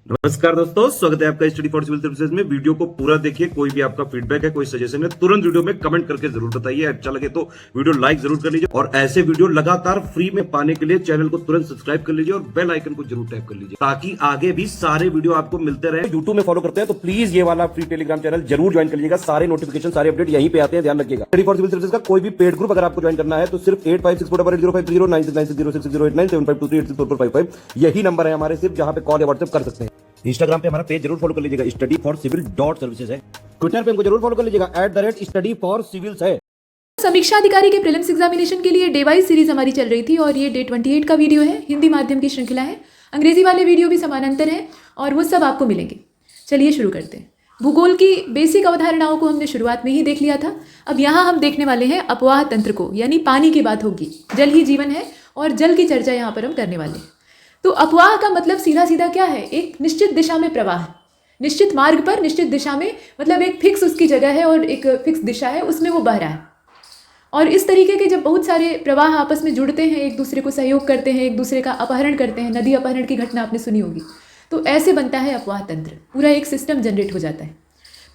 नमस्कार दोस्तों, स्वागत है आपका स्टडी फॉर सिविल सर्विसेज में। वीडियो को पूरा देखिए। कोई भी आपका फीडबैक है, कोई सजेशन है, तुरंत वीडियो में कमेंट करके जरूर बताइए। अच्छा लगे तो वीडियो लाइक जरूर कर लीजिए और ऐसे वीडियो लगातार फ्री में पाने के लिए चैनल को तुरंत सब्सक्राइब कर लीजिए और बेल आइकन को जरूर टैप कर लीजिए ताकि आगे भी सारे वीडियो आपको मिलते रहे। यूट्यूब में फॉलो करते हैं तो प्लीज ये वाला फ्री टेलीग्राम चैनल जरूर ज्वाइन कर लीजिएगा। सारे नोटिफिकेशन, सारे अपडेट यहीं पे आते हैं, ध्यान रखिएगा। स्टडी फॉर सिविल सर्विसेज का कोई भी पेड ग्रुप अगर आपको ज्वाइन करना है तो सिर्फ 856480560660897523864455 यही नंबर है हमारे, सिर्फ जहां पे कॉल या व्हाट्सएप कर सकते हैं। इंस्टाग्राम पे हमारा पेज जरूर फॉलो कर लीजिएगा, studyforcivil.services है। ट्विटर पे हमको जरूर फॉलो कर लीजिएगा, @studyforcivils है। समीक्षा अधिकारी के प्रीलिम्स एग्जामिनेशन के लिए डे वाइज सीरीज हमारी चल रही थी और ये डे 28 का वीडियो है। हिंदी माध्यम की श्रृंखला है, अंग्रेजी वाले वीडियो भी समानांतर हैं और वो सब आपको मिलेंगे। चलिए शुरू करते हैं। भूगोल की बेसिक अवधारणाओं को हमने शुरुआत में ही देख लिया था। अब यहाँ हम देखने वाले हैं अपवाह तंत्र को, यानी पानी की बात होगी। जल ही जीवन है और जल की चर्चा यहाँ पर हम करने वाले हैं। तो अपवाह का मतलब सीधा सीधा क्या है? एक निश्चित दिशा में प्रवाह, निश्चित मार्ग पर निश्चित दिशा में, मतलब एक फिक्स उसकी जगह है और एक फिक्स दिशा है, उसमें वो बह रहा है। और इस तरीके के जब बहुत सारे प्रवाह आपस में जुड़ते हैं, एक दूसरे को सहयोग करते हैं, एक दूसरे का अपहरण करते हैं, नदी अपहरण की घटना आपने सुनी होगी, तो ऐसे बनता है अपवाह तंत्र। पूरा एक सिस्टम जनरेट हो जाता है।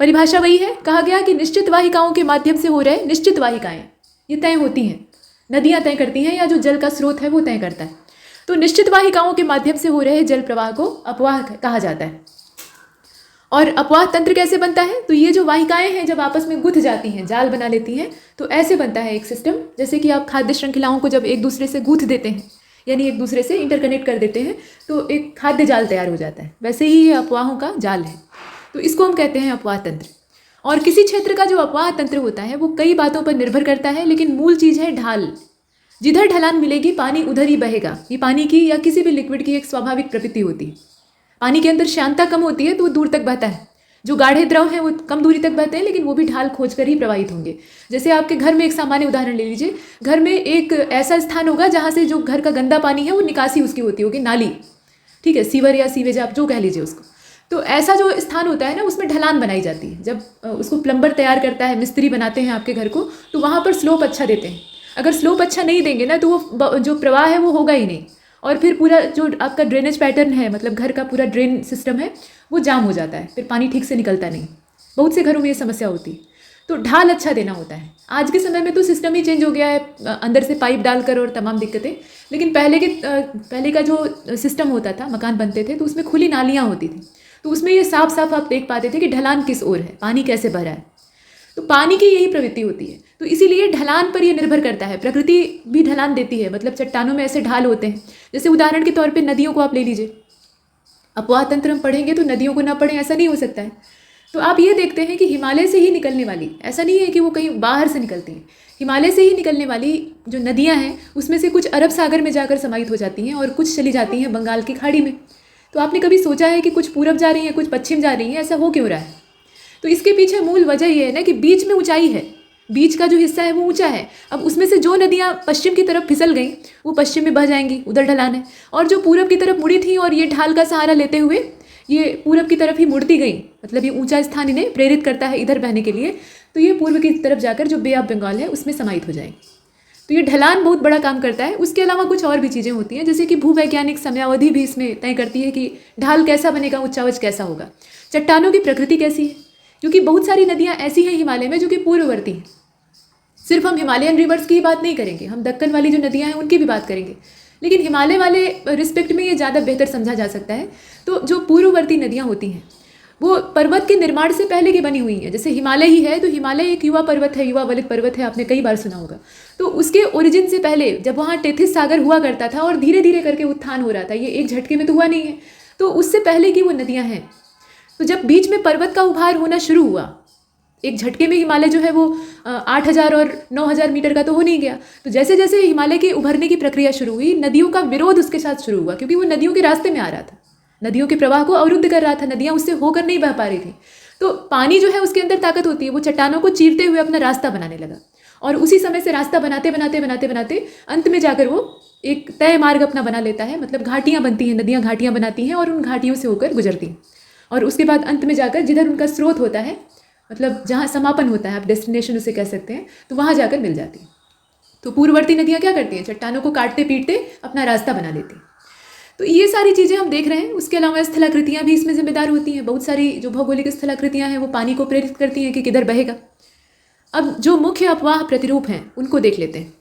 परिभाषा वही है, कहा गया कि निश्चित वाहिकाओं के माध्यम से हो रहे निश्चित वाहिकाएं ये तय होती हैं, नदियाँ तय करती हैं या जो जल का स्रोत है वो तय करता है। तो निश्चित वाहिकाओं के माध्यम से हो रहे जल प्रवाह को अपवाह कहा जाता है। और अपवाह तंत्र कैसे बनता है? तो ये जो वाहिकाएं हैं जब आपस में गुथ जाती हैं, जाल बना लेती हैं, तो ऐसे बनता है एक सिस्टम। जैसे कि आप खाद्य श्रृंखलाओं को जब एक दूसरे से गूंथ देते हैं, यानी एक दूसरे से इंटरकनेक्ट कर देते हैं, तो एक खाद्य जाल तैयार हो जाता है। वैसे ही ये अपवाहों का जाल है, तो इसको हम कहते हैं अपवाह तंत्र। और किसी क्षेत्र का जो अपवाह तंत्र होता है वो कई बातों पर निर्भर करता है, लेकिन मूल चीज़ है ढाल। जिधर ढलान मिलेगी पानी उधर ही बहेगा। ये पानी की या किसी भी लिक्विड की एक स्वाभाविक प्रवृत्ति होती है। पानी के अंदर श्यानता कम होती है तो वो दूर तक बहता है। जो गाढ़े द्रव हैं वो कम दूरी तक बहते हैं, लेकिन वो भी ढाल खोज कर ही प्रवाहित होंगे। जैसे आपके घर में एक सामान्य उदाहरण ले लीजिए। घर में एक ऐसा स्थान होगा जहाँ से जो घर का गंदा पानी है वो निकासी उसकी होती होगी, नाली, ठीक है, सीवर या सीवेज आप जो कह लीजिए उसको। तो ऐसा जो स्थान होता है ना, उसमें ढलान बनाई जाती है। जब उसको प्लम्बर तैयार करता है, मिस्त्री बनाते हैं आपके घर को, तो वहाँ पर स्लोप अच्छा देते हैं। अगर स्लोप अच्छा नहीं देंगे ना तो वो जो प्रवाह है वो होगा ही नहीं, और फिर पूरा जो आपका ड्रेनेज पैटर्न है, मतलब घर का पूरा ड्रेन सिस्टम है, वो जाम हो जाता है, फिर पानी ठीक से निकलता नहीं। बहुत से घरों में ये समस्या होती है। तो ढाल अच्छा देना होता है। आज के समय में तो सिस्टम ही चेंज हो गया है, अंदर से पाइप डालकर और तमाम दिक्कतें। लेकिन पहले का जो सिस्टम होता था, मकान बनते थे तो उसमें खुली नालियाँ होती थी, तो उसमें ये साफ साफ आप देख पाते थे कि ढलान किस ओर है, पानी कैसे भरा है। तो पानी की यही प्रवृत्ति होती है। तो इसीलिए ढलान पर यह निर्भर करता है। प्रकृति भी ढलान देती है, मतलब चट्टानों में ऐसे ढाल होते हैं। जैसे उदाहरण के तौर पे नदियों को आप ले लीजिए। अपवाह तंत्र हम पढ़ेंगे तो नदियों को ना पढ़ें ऐसा नहीं हो सकता है। तो आप ये देखते हैं कि हिमालय से ही निकलने वाली, ऐसा नहीं है कि वो कहीं बाहर से निकलती हैं, हिमालय से ही निकलने वाली जो नदियाँ हैं उसमें से कुछ अरब सागर में जाकर समाहित हो जाती हैं और कुछ चली जाती हैं बंगाल की खाड़ी में। तो आपने कभी सोचा है कि कुछ पूरब जा रही हैं, कुछ पश्चिम जा रही हैं? ऐसा हो क्यों रहा है? तो इसके पीछे मूल वजह यह है ना कि बीच में ऊंचाई है, बीच का जो हिस्सा है वो ऊंचा है। अब उसमें से जो नदियाँ पश्चिम की तरफ फिसल गई वो पश्चिम में बह जाएंगी, उधर ढलान है। और जो पूरब की तरफ मुड़ी थी और ये ढाल का सहारा लेते हुए ये पूरब की तरफ ही मुड़ती गई, मतलब ये ऊंचा स्थान इन्हें प्रेरित करता है इधर बहने के लिए, तो ये पूर्व की तरफ जाकर जो बे ऑफ बंगाल है उसमें समाहित हो जाएंगी। तो ये ढलान बहुत बड़ा काम करता है। उसके अलावा कुछ और भी चीज़ें होती हैं, जैसे कि भूवैज्ञानिक समयावधि भी इसमें तय करती है कि ढाल कैसा बनेगा, उच्चावच कैसा होगा, चट्टानों की प्रकृति कैसी है। क्योंकि बहुत सारी नदियाँ ऐसी हैं हिमालय में जो कि पूर्ववर्ती हैं। सिर्फ हम हिमालयन रिवर्स की ही बात नहीं करेंगे, हम दक्कन वाली जो नदियाँ हैं उनकी भी बात करेंगे, लेकिन हिमालय वाले रिस्पेक्ट में ये ज़्यादा बेहतर समझा जा सकता है। तो जो पूर्ववर्ती नदियाँ होती हैं वो पर्वत के निर्माण से पहले की बनी हुई हैं। जैसे हिमालय ही है तो हिमालय एक युवा पर्वत है, युवा वलित पर्वत है, आपने कई बार सुना होगा। तो उसके ओरिजिन से पहले जब वहाँ टेथिस सागर हुआ करता था और धीरे धीरे करके उत्थान हो रहा था, ये एक झटके में तो हुआ नहीं है, तो उससे पहले की वो नदियाँ हैं। तो जब बीच में पर्वत का उभार होना शुरू हुआ, एक झटके में हिमालय जो है वो 8,000 और 9,000 मीटर का तो हो नहीं गया। तो जैसे जैसे हिमालय के उभरने की प्रक्रिया शुरू हुई, नदियों का विरोध उसके साथ शुरू हुआ, क्योंकि वो नदियों के रास्ते में आ रहा था, नदियों के प्रवाह को अवरुद्ध कर रहा था, नदियाँ उससे होकर नहीं बह पा रही थी। तो पानी जो है उसके अंदर ताकत होती है, वो चट्टानों को चीरते हुए अपना रास्ता बनाने लगा, और उसी समय से रास्ता बनाते बनाते बनाते बनाते अंत में जाकर वो एक तय मार्ग अपना बना लेता है। मतलब घाटियाँ बनती हैं, नदियाँ घाटियाँ बनाती हैं और उन घाटियों से होकर गुजरती हैं, और उसके बाद अंत में जाकर जिधर उनका स्रोत होता है, मतलब जहाँ समापन होता है, आप डेस्टिनेशन उसे कह सकते हैं, तो वहाँ जाकर मिल जाती हैं। तो पूर्ववर्ती नदियाँ क्या करती हैं? चट्टानों को काटते पीटते अपना रास्ता बना लेती हैं। तो ये सारी चीज़ें हम देख रहे हैं। उसके अलावा स्थलाकृतियाँ भी इसमें जिम्मेदार होती हैं। बहुत सारी जो भौगोलिक स्थलाकृतियाँ हैं वो पानी को प्रेरित करती हैं कि किधर बहेगा। अब जो मुख्य अपवाह प्रतिरूप हैं उनको देख लेते हैं।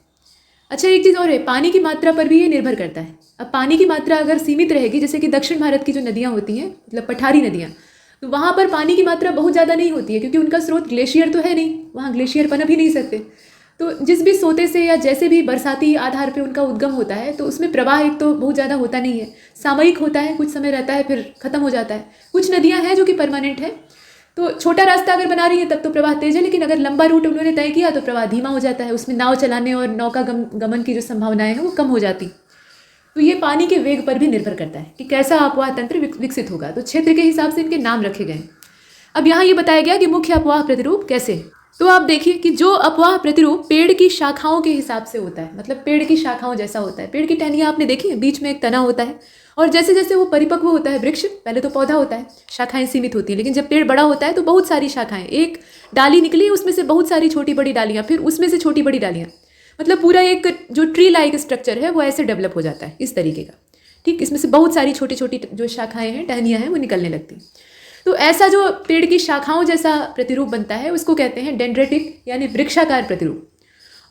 अच्छा, एक चीज़ और है, पानी की मात्रा पर भी ये निर्भर करता है। अब पानी की मात्रा अगर सीमित रहेगी, जैसे कि दक्षिण भारत की जो नदियाँ होती हैं, मतलब पठारी नदियाँ, तो वहाँ पर पानी की मात्रा बहुत ज़्यादा नहीं होती है, क्योंकि उनका स्रोत ग्लेशियर तो है नहीं, वहाँ ग्लेशियर पनप ही नहीं सकते। तो जिस भी सोते से या जैसे भी बरसाती आधार पे उनका उद्गम होता है, तो उसमें प्रवाह एक तो बहुत ज़्यादा होता नहीं है, सामयिक होता है, कुछ समय रहता है फिर ख़त्म हो जाता है। कुछ नदियाँ हैं जो कि परमानेंट है, तो छोटा रास्ता अगर बना रही है तब तो प्रवाह तेज है, लेकिन अगर लंबा रूट उन्होंने तय किया तो प्रवाह धीमा हो जाता है, उसमें नाव चलाने और नौका गमन की जो संभावनाएं हैं वो कम हो जाती। तो ये पानी के वेग पर भी निर्भर करता है कि कैसा अपवाह तंत्र विकसित होगा। तो क्षेत्र के हिसाब से इनके नाम रखे गए। अब यहाँ ये बताया गया कि मुख्य अपवाह प्रतिरूप कैसे। तो आप देखिए कि जो अपवाह प्रतिरूप पेड़ की शाखाओं के हिसाब से होता है, मतलब पेड़ की शाखाओं जैसा होता है। पेड़ की टहनियाँ आपने देखी है, बीच में एक तना होता है, और जैसे जैसे वो परिपक्व होता है वृक्ष, पहले तो पौधा होता है, शाखाएं सीमित होती हैं, लेकिन जब पेड़ बड़ा होता है तो बहुत सारी शाखाएं, एक डाली निकली उसमें से बहुत सारी छोटी बड़ी डालियाँ, फिर उसमें से छोटी बड़ी डालियाँ, मतलब पूरा एक जो ट्री लाइक स्ट्रक्चर है वो ऐसे डेवलप हो जाता है, इस तरीके का। ठीक, इसमें से बहुत सारी छोटी छोटी जो शाखाएं हैं, टहनियाँ हैं, वो निकलने लगती हैं। तो ऐसा जो पेड़ की शाखाओं जैसा प्रतिरूप बनता है उसको कहते हैं डेंड्रेटिक यानी वृक्षाकार प्रतिरूप।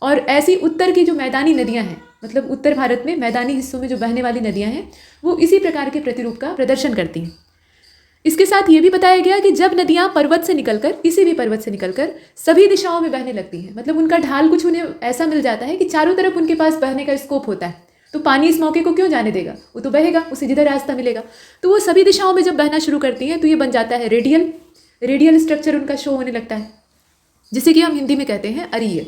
और ऐसी उत्तर की जो मैदानी नदियां हैं, मतलब उत्तर भारत में मैदानी हिस्सों में जो बहने वाली नदियां हैं, वो इसी प्रकार के प्रतिरूप का प्रदर्शन करती हैं। इसके साथ ये भी बताया गया कि जब नदियां पर्वत से निकलकर, किसी भी पर्वत से निकलकर सभी दिशाओं में बहने लगती हैं, मतलब उनका ढाल कुछ उन्हें ऐसा मिल जाता है कि चारों तरफ उनके पास बहने का स्कोप होता है, तो पानी इस मौके को क्यों जाने देगा, वो तो बहेगा, उसे जिधर रास्ता मिलेगा। तो वो सभी दिशाओं में जब बहना शुरू करती हैं तो ये बन जाता है रेडियल स्ट्रक्चर उनका शो होने लगता है, जिसे कि हम हिंदी में कहते हैं अरीय।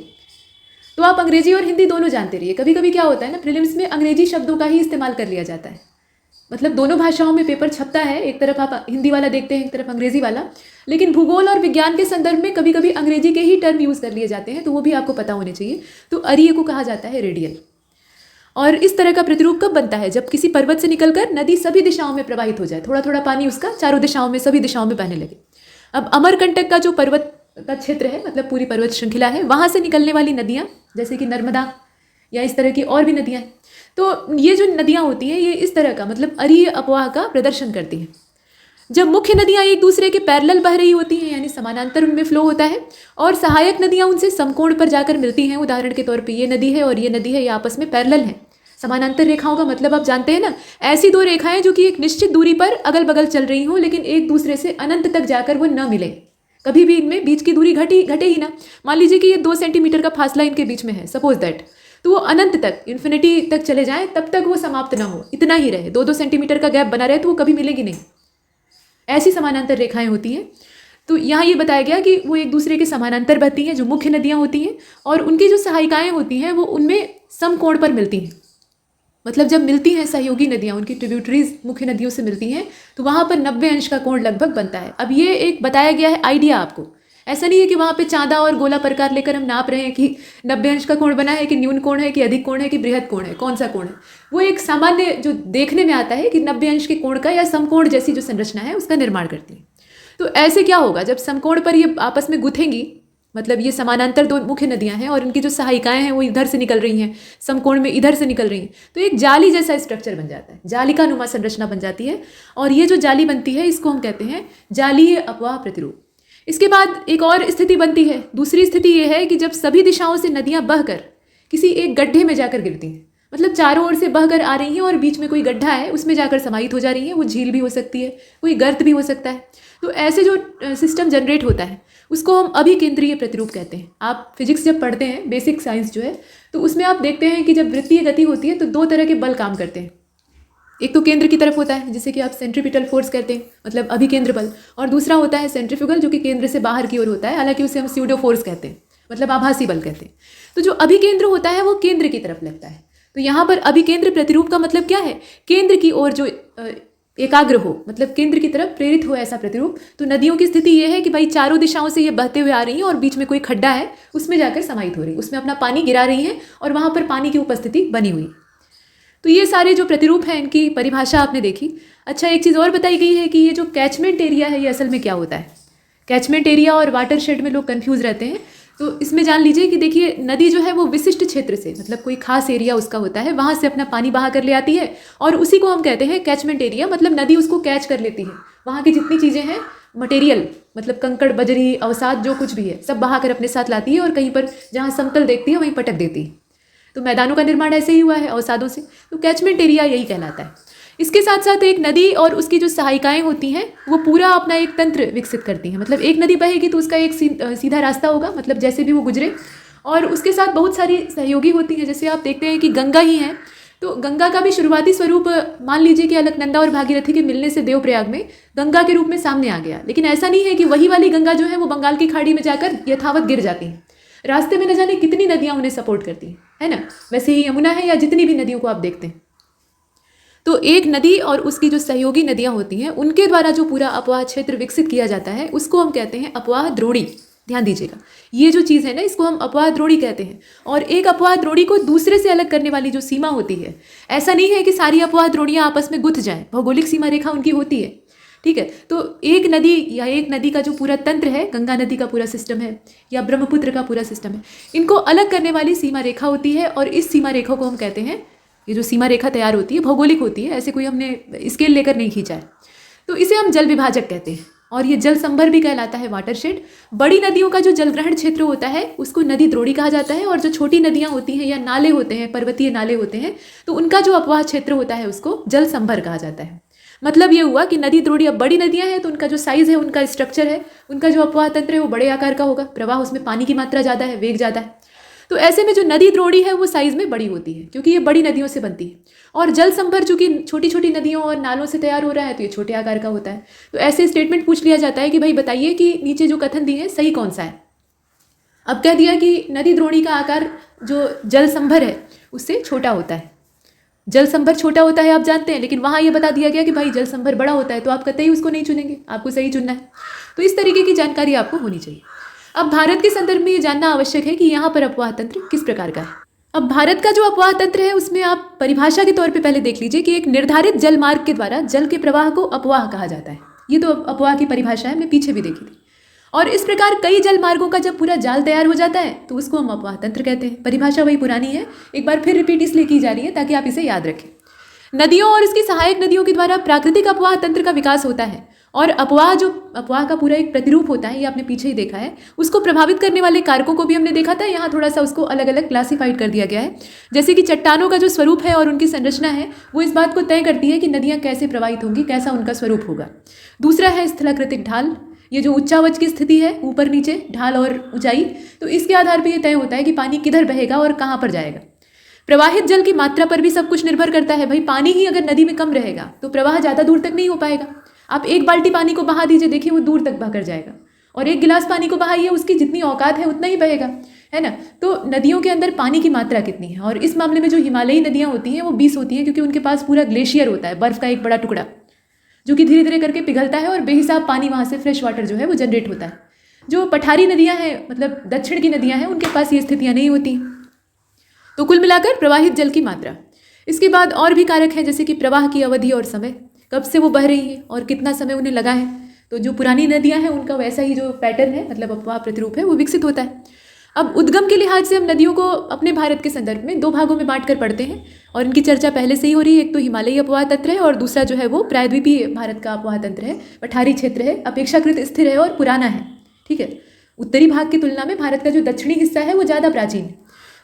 तो आप अंग्रेजी और हिंदी दोनों जानते रहिए। कभी कभी क्या होता है ना, प्रीलिम्स में अंग्रेजी शब्दों का ही इस्तेमाल कर लिया जाता है, मतलब दोनों भाषाओं में पेपर छपता है, एक तरफ आप हिंदी वाला देखते हैं, एक तरफ अंग्रेजी वाला, लेकिन भूगोल और विज्ञान के संदर्भ में कभी कभी अंग्रेजी के ही टर्म यूज़ कर लिए जाते हैं, तो वो भी आपको पता होने चाहिए। तो अरीय को कहा जाता है रेडियल। और इस तरह का प्रतिरूप कब बनता है, जब किसी पर्वत से निकलकर नदी सभी दिशाओं में प्रवाहित हो जाए, थोड़ा थोड़ा पानी उसका चारों दिशाओं में, सभी दिशाओं में बहने लगे। अब अमरकंटक का जो पर्वत का क्षेत्र है, मतलब पूरी पर्वत श्रृंखला है, वहाँ से निकलने वाली नदियाँ जैसे कि नर्मदा या इस तरह की और भी नदियाँ हैं, तो ये जो नदियाँ होती हैं ये इस तरह का, मतलब अरीय अपवाह का प्रदर्शन करती हैं। जब मुख्य नदियाँ एक दूसरे के पैरेलल बह रही होती हैं, यानी समानांतर उनमें फ्लो होता है, और सहायक नदियाँ उनसे समकोण पर जाकर मिलती हैं, उदाहरण के तौर पे ये नदी है और ये नदी है, ये आपस में पैरेलल हैं। समानांतर रेखाओं का मतलब आप जानते हैं ना, ऐसी दो रेखाएं जो कि एक निश्चित दूरी पर अगल बगल चल रही हों, लेकिन एक दूसरे से अनंत तक जाकर वो न मिले, कभी भी इनमें बीच की दूरी घटे ही ना। मान लीजिए कि ये 2 सेंटीमीटर का फासला इनके बीच में है, सपोज दैट, तो वो अनंत तक, इन्फिनिटी तक चले जाएं, तब तक वो समाप्त ना हो, इतना ही रहे, 2-2 सेंटीमीटर का गैप बना रहे, तो वो कभी मिलेगी नहीं। ऐसी समानांतर रेखाएं होती हैं। तो यहाँ ये बताया गया कि वो एक दूसरे के समानांतर बहती हैं, जो मुख्य नदियाँ होती हैं, और उनकी जो सहायिकाएँ होती हैं वो उनमें समकोण पर मिलती हैं। मतलब जब मिलती हैं सहयोगी नदियाँ, उनकी ट्रिब्यूटरीज मुख्य नदियों से मिलती हैं, तो वहाँ पर 90 अंश का कोण लगभग बनता है। अब ये एक बताया गया है आइडिया आपको, ऐसा नहीं है कि वहाँ पे चांदा और गोला प्रकार लेकर हम नाप रहे हैं कि 90 अंश का कोण बना है, कि न्यून कोण है, कि अधिक कोण है, कि बृहद कोण है, कौन सा कोण है। वो एक सामान्य जो देखने में आता है कि 90 अंश के कोण का या समकोण जैसी जो संरचना है उसका निर्माण करती है। तो ऐसे क्या होगा, जब समकोण पर ये आपस में गुथेंगी, मतलब ये समानांतर 2 मुख्य नदियां हैं और इनकी जो सहायिकाएं हैं वो इधर से निकल रही हैं, समकोण में इधर से निकल रही हैं, तो एक जाली जैसा स्ट्रक्चर बन जाता है, जालिका नुमा संरचना बन जाती है। और ये जो जाली बनती है इसको हम कहते हैं जालीय अपवाह प्रतिरूप। इसके बाद एक और स्थिति बनती है, दूसरी स्थिति ये है कि जब सभी दिशाओं से नदियाँ बहकर किसी एक गड्ढे में जाकर गिरती हैं, मतलब चारों ओर से बहकर आ रही हैं और बीच में कोई गड्ढा है, उसमें जाकर समाहित हो जा रही हैं। वो झील भी हो सकती है, कोई गर्त भी हो सकता है। तो ऐसे जो सिस्टम जनरेट होता है उसको हम अभिकेंद्रीय प्रतिरूप कहते हैं। आप फिजिक्स जब पढ़ते हैं, बेसिक साइंस जो है, तो उसमें आप देखते हैं कि जब वृत्तीय गति होती है तो 2 तरह के बल काम करते हैं। एक तो केंद्र की तरफ होता है जिसे कि आप सेंट्रीपिटल फोर्स कहते हैं, मतलब अभिकेंद्र बल, और दूसरा होता है सेंट्रीफ्यूगल, जो कि केंद्र से बाहर की ओर होता है, हालांकि उसे हम स्यूडो फोर्स कहते हैं, मतलब आभासी बल कहते हैं। तो जो अभिकेंद्र होता है वो केंद्र की तरफ लगता है। तो यहाँ पर अभिकेंद्र प्रतिरूप का मतलब क्या है, केंद्र की ओर जो एकाग्र हो, मतलब केंद्र की तरफ प्रेरित हो ऐसा प्रतिरूप। तो नदियों की स्थिति ये है कि भाई चारों दिशाओं से ये बहते हुए आ रही हैं और बीच में कोई खड्डा है, उसमें जाकर समाहित हो रही, उसमें अपना पानी गिरा रही हैं और वहाँ पर पानी की उपस्थिति बनी हुई। तो ये सारे जो प्रतिरूप हैं इनकी परिभाषा आपने देखी। अच्छा, एक चीज़ और बताई गई है कि ये जो कैचमेंट एरिया है ये असल में क्या होता है। कैचमेंट एरिया और वाटरशेड में लोग कन्फ्यूज़ रहते हैं। तो इसमें जान लीजिए कि देखिए नदी जो है वो विशिष्ट क्षेत्र से, मतलब कोई खास एरिया उसका होता है, वहाँ से अपना पानी बहा कर ले आती है और उसी को हम कहते हैं कैचमेंट एरिया। मतलब नदी उसको कैच कर लेती है, वहाँ की जितनी चीज़ें हैं मटेरियल, मतलब कंकड़ बजरी अवसाद जो कुछ भी है सब बहा कर अपने साथ लाती है और कहीं पर जहाँ समतल देखती है वहीं पटक देती है। तो मैदानों का निर्माण ऐसे ही हुआ है अवसादों से, तो कैचमेंट एरिया यही कहलाता है। इसके साथ साथ एक नदी और उसकी जो सहायिकाएं होती हैं वो पूरा अपना एक तंत्र विकसित करती हैं। मतलब एक नदी बहेगी तो उसका एक सीधा रास्ता होगा, मतलब जैसे भी वो गुजरे, और उसके साथ बहुत सारी सहयोगी होती हैं। जैसे आप देखते हैं कि गंगा ही है, तो गंगा का भी शुरुआती स्वरूप मान लीजिए कि अलकनंदा और भागीरथी के मिलने से देवप्रयाग में गंगा के रूप में सामने आ गया। लेकिन ऐसा नहीं है कि वही वाली गंगा जो है वो बंगाल की खाड़ी में जाकर यथावत गिर जाती है। रास्ते में न जाने कितनी नदियाँ उन्हें सपोर्ट करती हैं, है ना। वैसे ही यमुना है या जितनी भी नदियों को आप देखते हैं, तो एक नदी और उसकी जो सहयोगी नदियाँ होती हैं उनके द्वारा जो पूरा अपवाह क्षेत्र विकसित किया जाता है उसको हम कहते हैं अपवाह द्रोणी। ध्यान दीजिएगा, ये जो चीज़ है ना इसको हम अपवाह द्रोणी कहते हैं। और एक अपवाह द्रोणी को दूसरे से अलग करने वाली जो सीमा होती है, ऐसा नहीं है कि सारी अपवाह द्रोणियाँ आपस में गुथ जाएं, भौगोलिक सीमा रेखा उनकी होती है, ठीक है। तो एक नदी या एक नदी का जो पूरा तंत्र है, गंगा नदी का पूरा सिस्टम है या ब्रह्मपुत्र का पूरा सिस्टम है, इनको अलग करने वाली सीमा रेखा होती है। और इस सीमा रेखा को हम कहते हैं, ये जो सीमा रेखा तैयार होती है भौगोलिक होती है, ऐसे कोई हमने स्केल लेकर नहीं खींचा है, तो इसे हम जल विभाजक कहते हैं। और ये जल संभर भी कहलाता है, वाटरशेड। बड़ी नदियों का जो जलग्रहण क्षेत्र होता है उसको नदी द्रोणी कहा जाता है, और जो छोटी नदियाँ होती हैं या नाले होते हैं, पर्वतीय नाले होते हैं, तो उनका जो अपवाह क्षेत्र होता है उसको जल संभर कहा जाता है। मतलब ये हुआ कि नदी द्रोणी अब बड़ी नदियाँ हैं तो उनका जो साइज़ है, उनका स्ट्रक्चर है, उनका जो अपवाह तंत्र है वो बड़े आकार का होगा, प्रवाह उसमें पानी की मात्रा ज़्यादा है, वेग ज़्यादा है। तो ऐसे में जो नदी द्रोणी है वो साइज़ में बड़ी होती है क्योंकि ये बड़ी नदियों से बनती है। और जल संभर चूंकि छोटी छोटी नदियों और नालों से तैयार हो रहा है तो ये छोटे आकार का होता है। तो ऐसे स्टेटमेंट पूछ लिया जाता है कि भाई बताइए कि नीचे जो कथन दिए हैं सही कौन सा है। अब कह दिया कि नदी द्रोणी का आकार जो जल संभर है उससे छोटा होता है। जल संभर छोटा होता है आप जानते हैं, लेकिन वहाँ ये बता दिया गया कि भाई जल संभर बड़ा होता है, तो आप कतई उसको नहीं चुनेंगे, आपको सही चुनना है। तो इस तरीके की जानकारी आपको होनी चाहिए। अब भारत के संदर्भ में ये जानना आवश्यक है कि यहाँ पर अपवाह तंत्र किस प्रकार का है। अब भारत का जो अपवाह तंत्र है उसमें आप परिभाषा के तौर पे पहले देख लीजिए कि एक निर्धारित जल मार्ग के द्वारा जल के प्रवाह को अपवाह कहा जाता है। ये तो अपवाह की परिभाषा है, हमने पीछे भी देखी थी। और इस प्रकार कई जल मार्गों का जब पूरा जाल तैयार हो जाता है तो उसको हम अपवाह तंत्र कहते हैं। परिभाषा वही पुरानी है, एक बार फिर रिपीट इसलिए की जा रही है ताकि आप इसे याद रखें। नदियों और इसकी सहायक नदियों के द्वारा प्राकृतिक अपवाह तंत्र का विकास होता है, और अपवाह का पूरा एक प्रतिरूप होता है, ये आपने पीछे ही देखा है। उसको प्रभावित करने वाले कारकों को भी हमने देखा था, यहाँ थोड़ा सा उसको अलग अलग क्लासीफाइड कर दिया गया है। जैसे कि चट्टानों का जो स्वरूप है और उनकी संरचना है वो इस बात को तय करती है कि नदियाँ कैसे प्रवाहित होंगी, कैसा उनका स्वरूप होगा। दूसरा है स्थलाकृतिक ढाल, ये जो उच्चावच की स्थिति है, ऊपर नीचे ढाल और ऊंचाई, तो इसके आधार पर यह तय होता है कि पानी किधर बहेगा और कहाँ पर जाएगा। प्रवाहित जल की मात्रा पर भी सब कुछ निर्भर करता है। भाई पानी ही अगर नदी में कम रहेगा तो प्रवाह ज़्यादा दूर तक नहीं हो पाएगा। आप एक बाल्टी पानी को बहा दीजिए, देखिए वो दूर तक बहकर जाएगा, और एक गिलास पानी को बहाइए, उसकी जितनी औकात है उतना ही बहेगा, है ना। तो नदियों के अंदर पानी की मात्रा कितनी है, और इस मामले में जो हिमालयी नदियाँ होती हैं वो 20 होती हैं क्योंकि उनके पास पूरा ग्लेशियर होता है, बर्फ़ का एक बड़ा टुकड़ा जो कि धीरे धीरे करके पिघलता है और बेहिसाब पानी वहाँ से फ्रेश वाटर जो है वो जनरेट होता है। जो पठारी नदियाँ हैं, मतलब दक्षिण की नदियाँ हैं, उनके पास ये स्थितियाँ नहीं होती। तो कुल मिलाकर प्रवाहित जल की मात्रा। इसके बाद और भी कारक हैं जैसे कि प्रवाह की अवधि और समय, कब से वो बह रही है और कितना समय उन्हें लगा है। तो जो पुरानी नदियां हैं उनका वैसा ही जो पैटर्न है, मतलब अपवाह प्रतिरूप है, वो विकसित होता है। अब उद्गम के लिहाज से हम नदियों को अपने भारत के संदर्भ में दो भागों में बांट कर पढ़ते हैं, और इनकी चर्चा पहले से ही हो रही है। एक तो हिमालयी अपवाह तंत्र है और दूसरा जो है वो प्रायद्वीपीय भारत का अपवाह तंत्र है, पठारी क्षेत्र है, अपेक्षाकृत स्थिर है और पुराना है, ठीक है। उत्तरी भाग की तुलना में भारत का जो दक्षिणी हिस्सा है वो ज़्यादा प्राचीन है,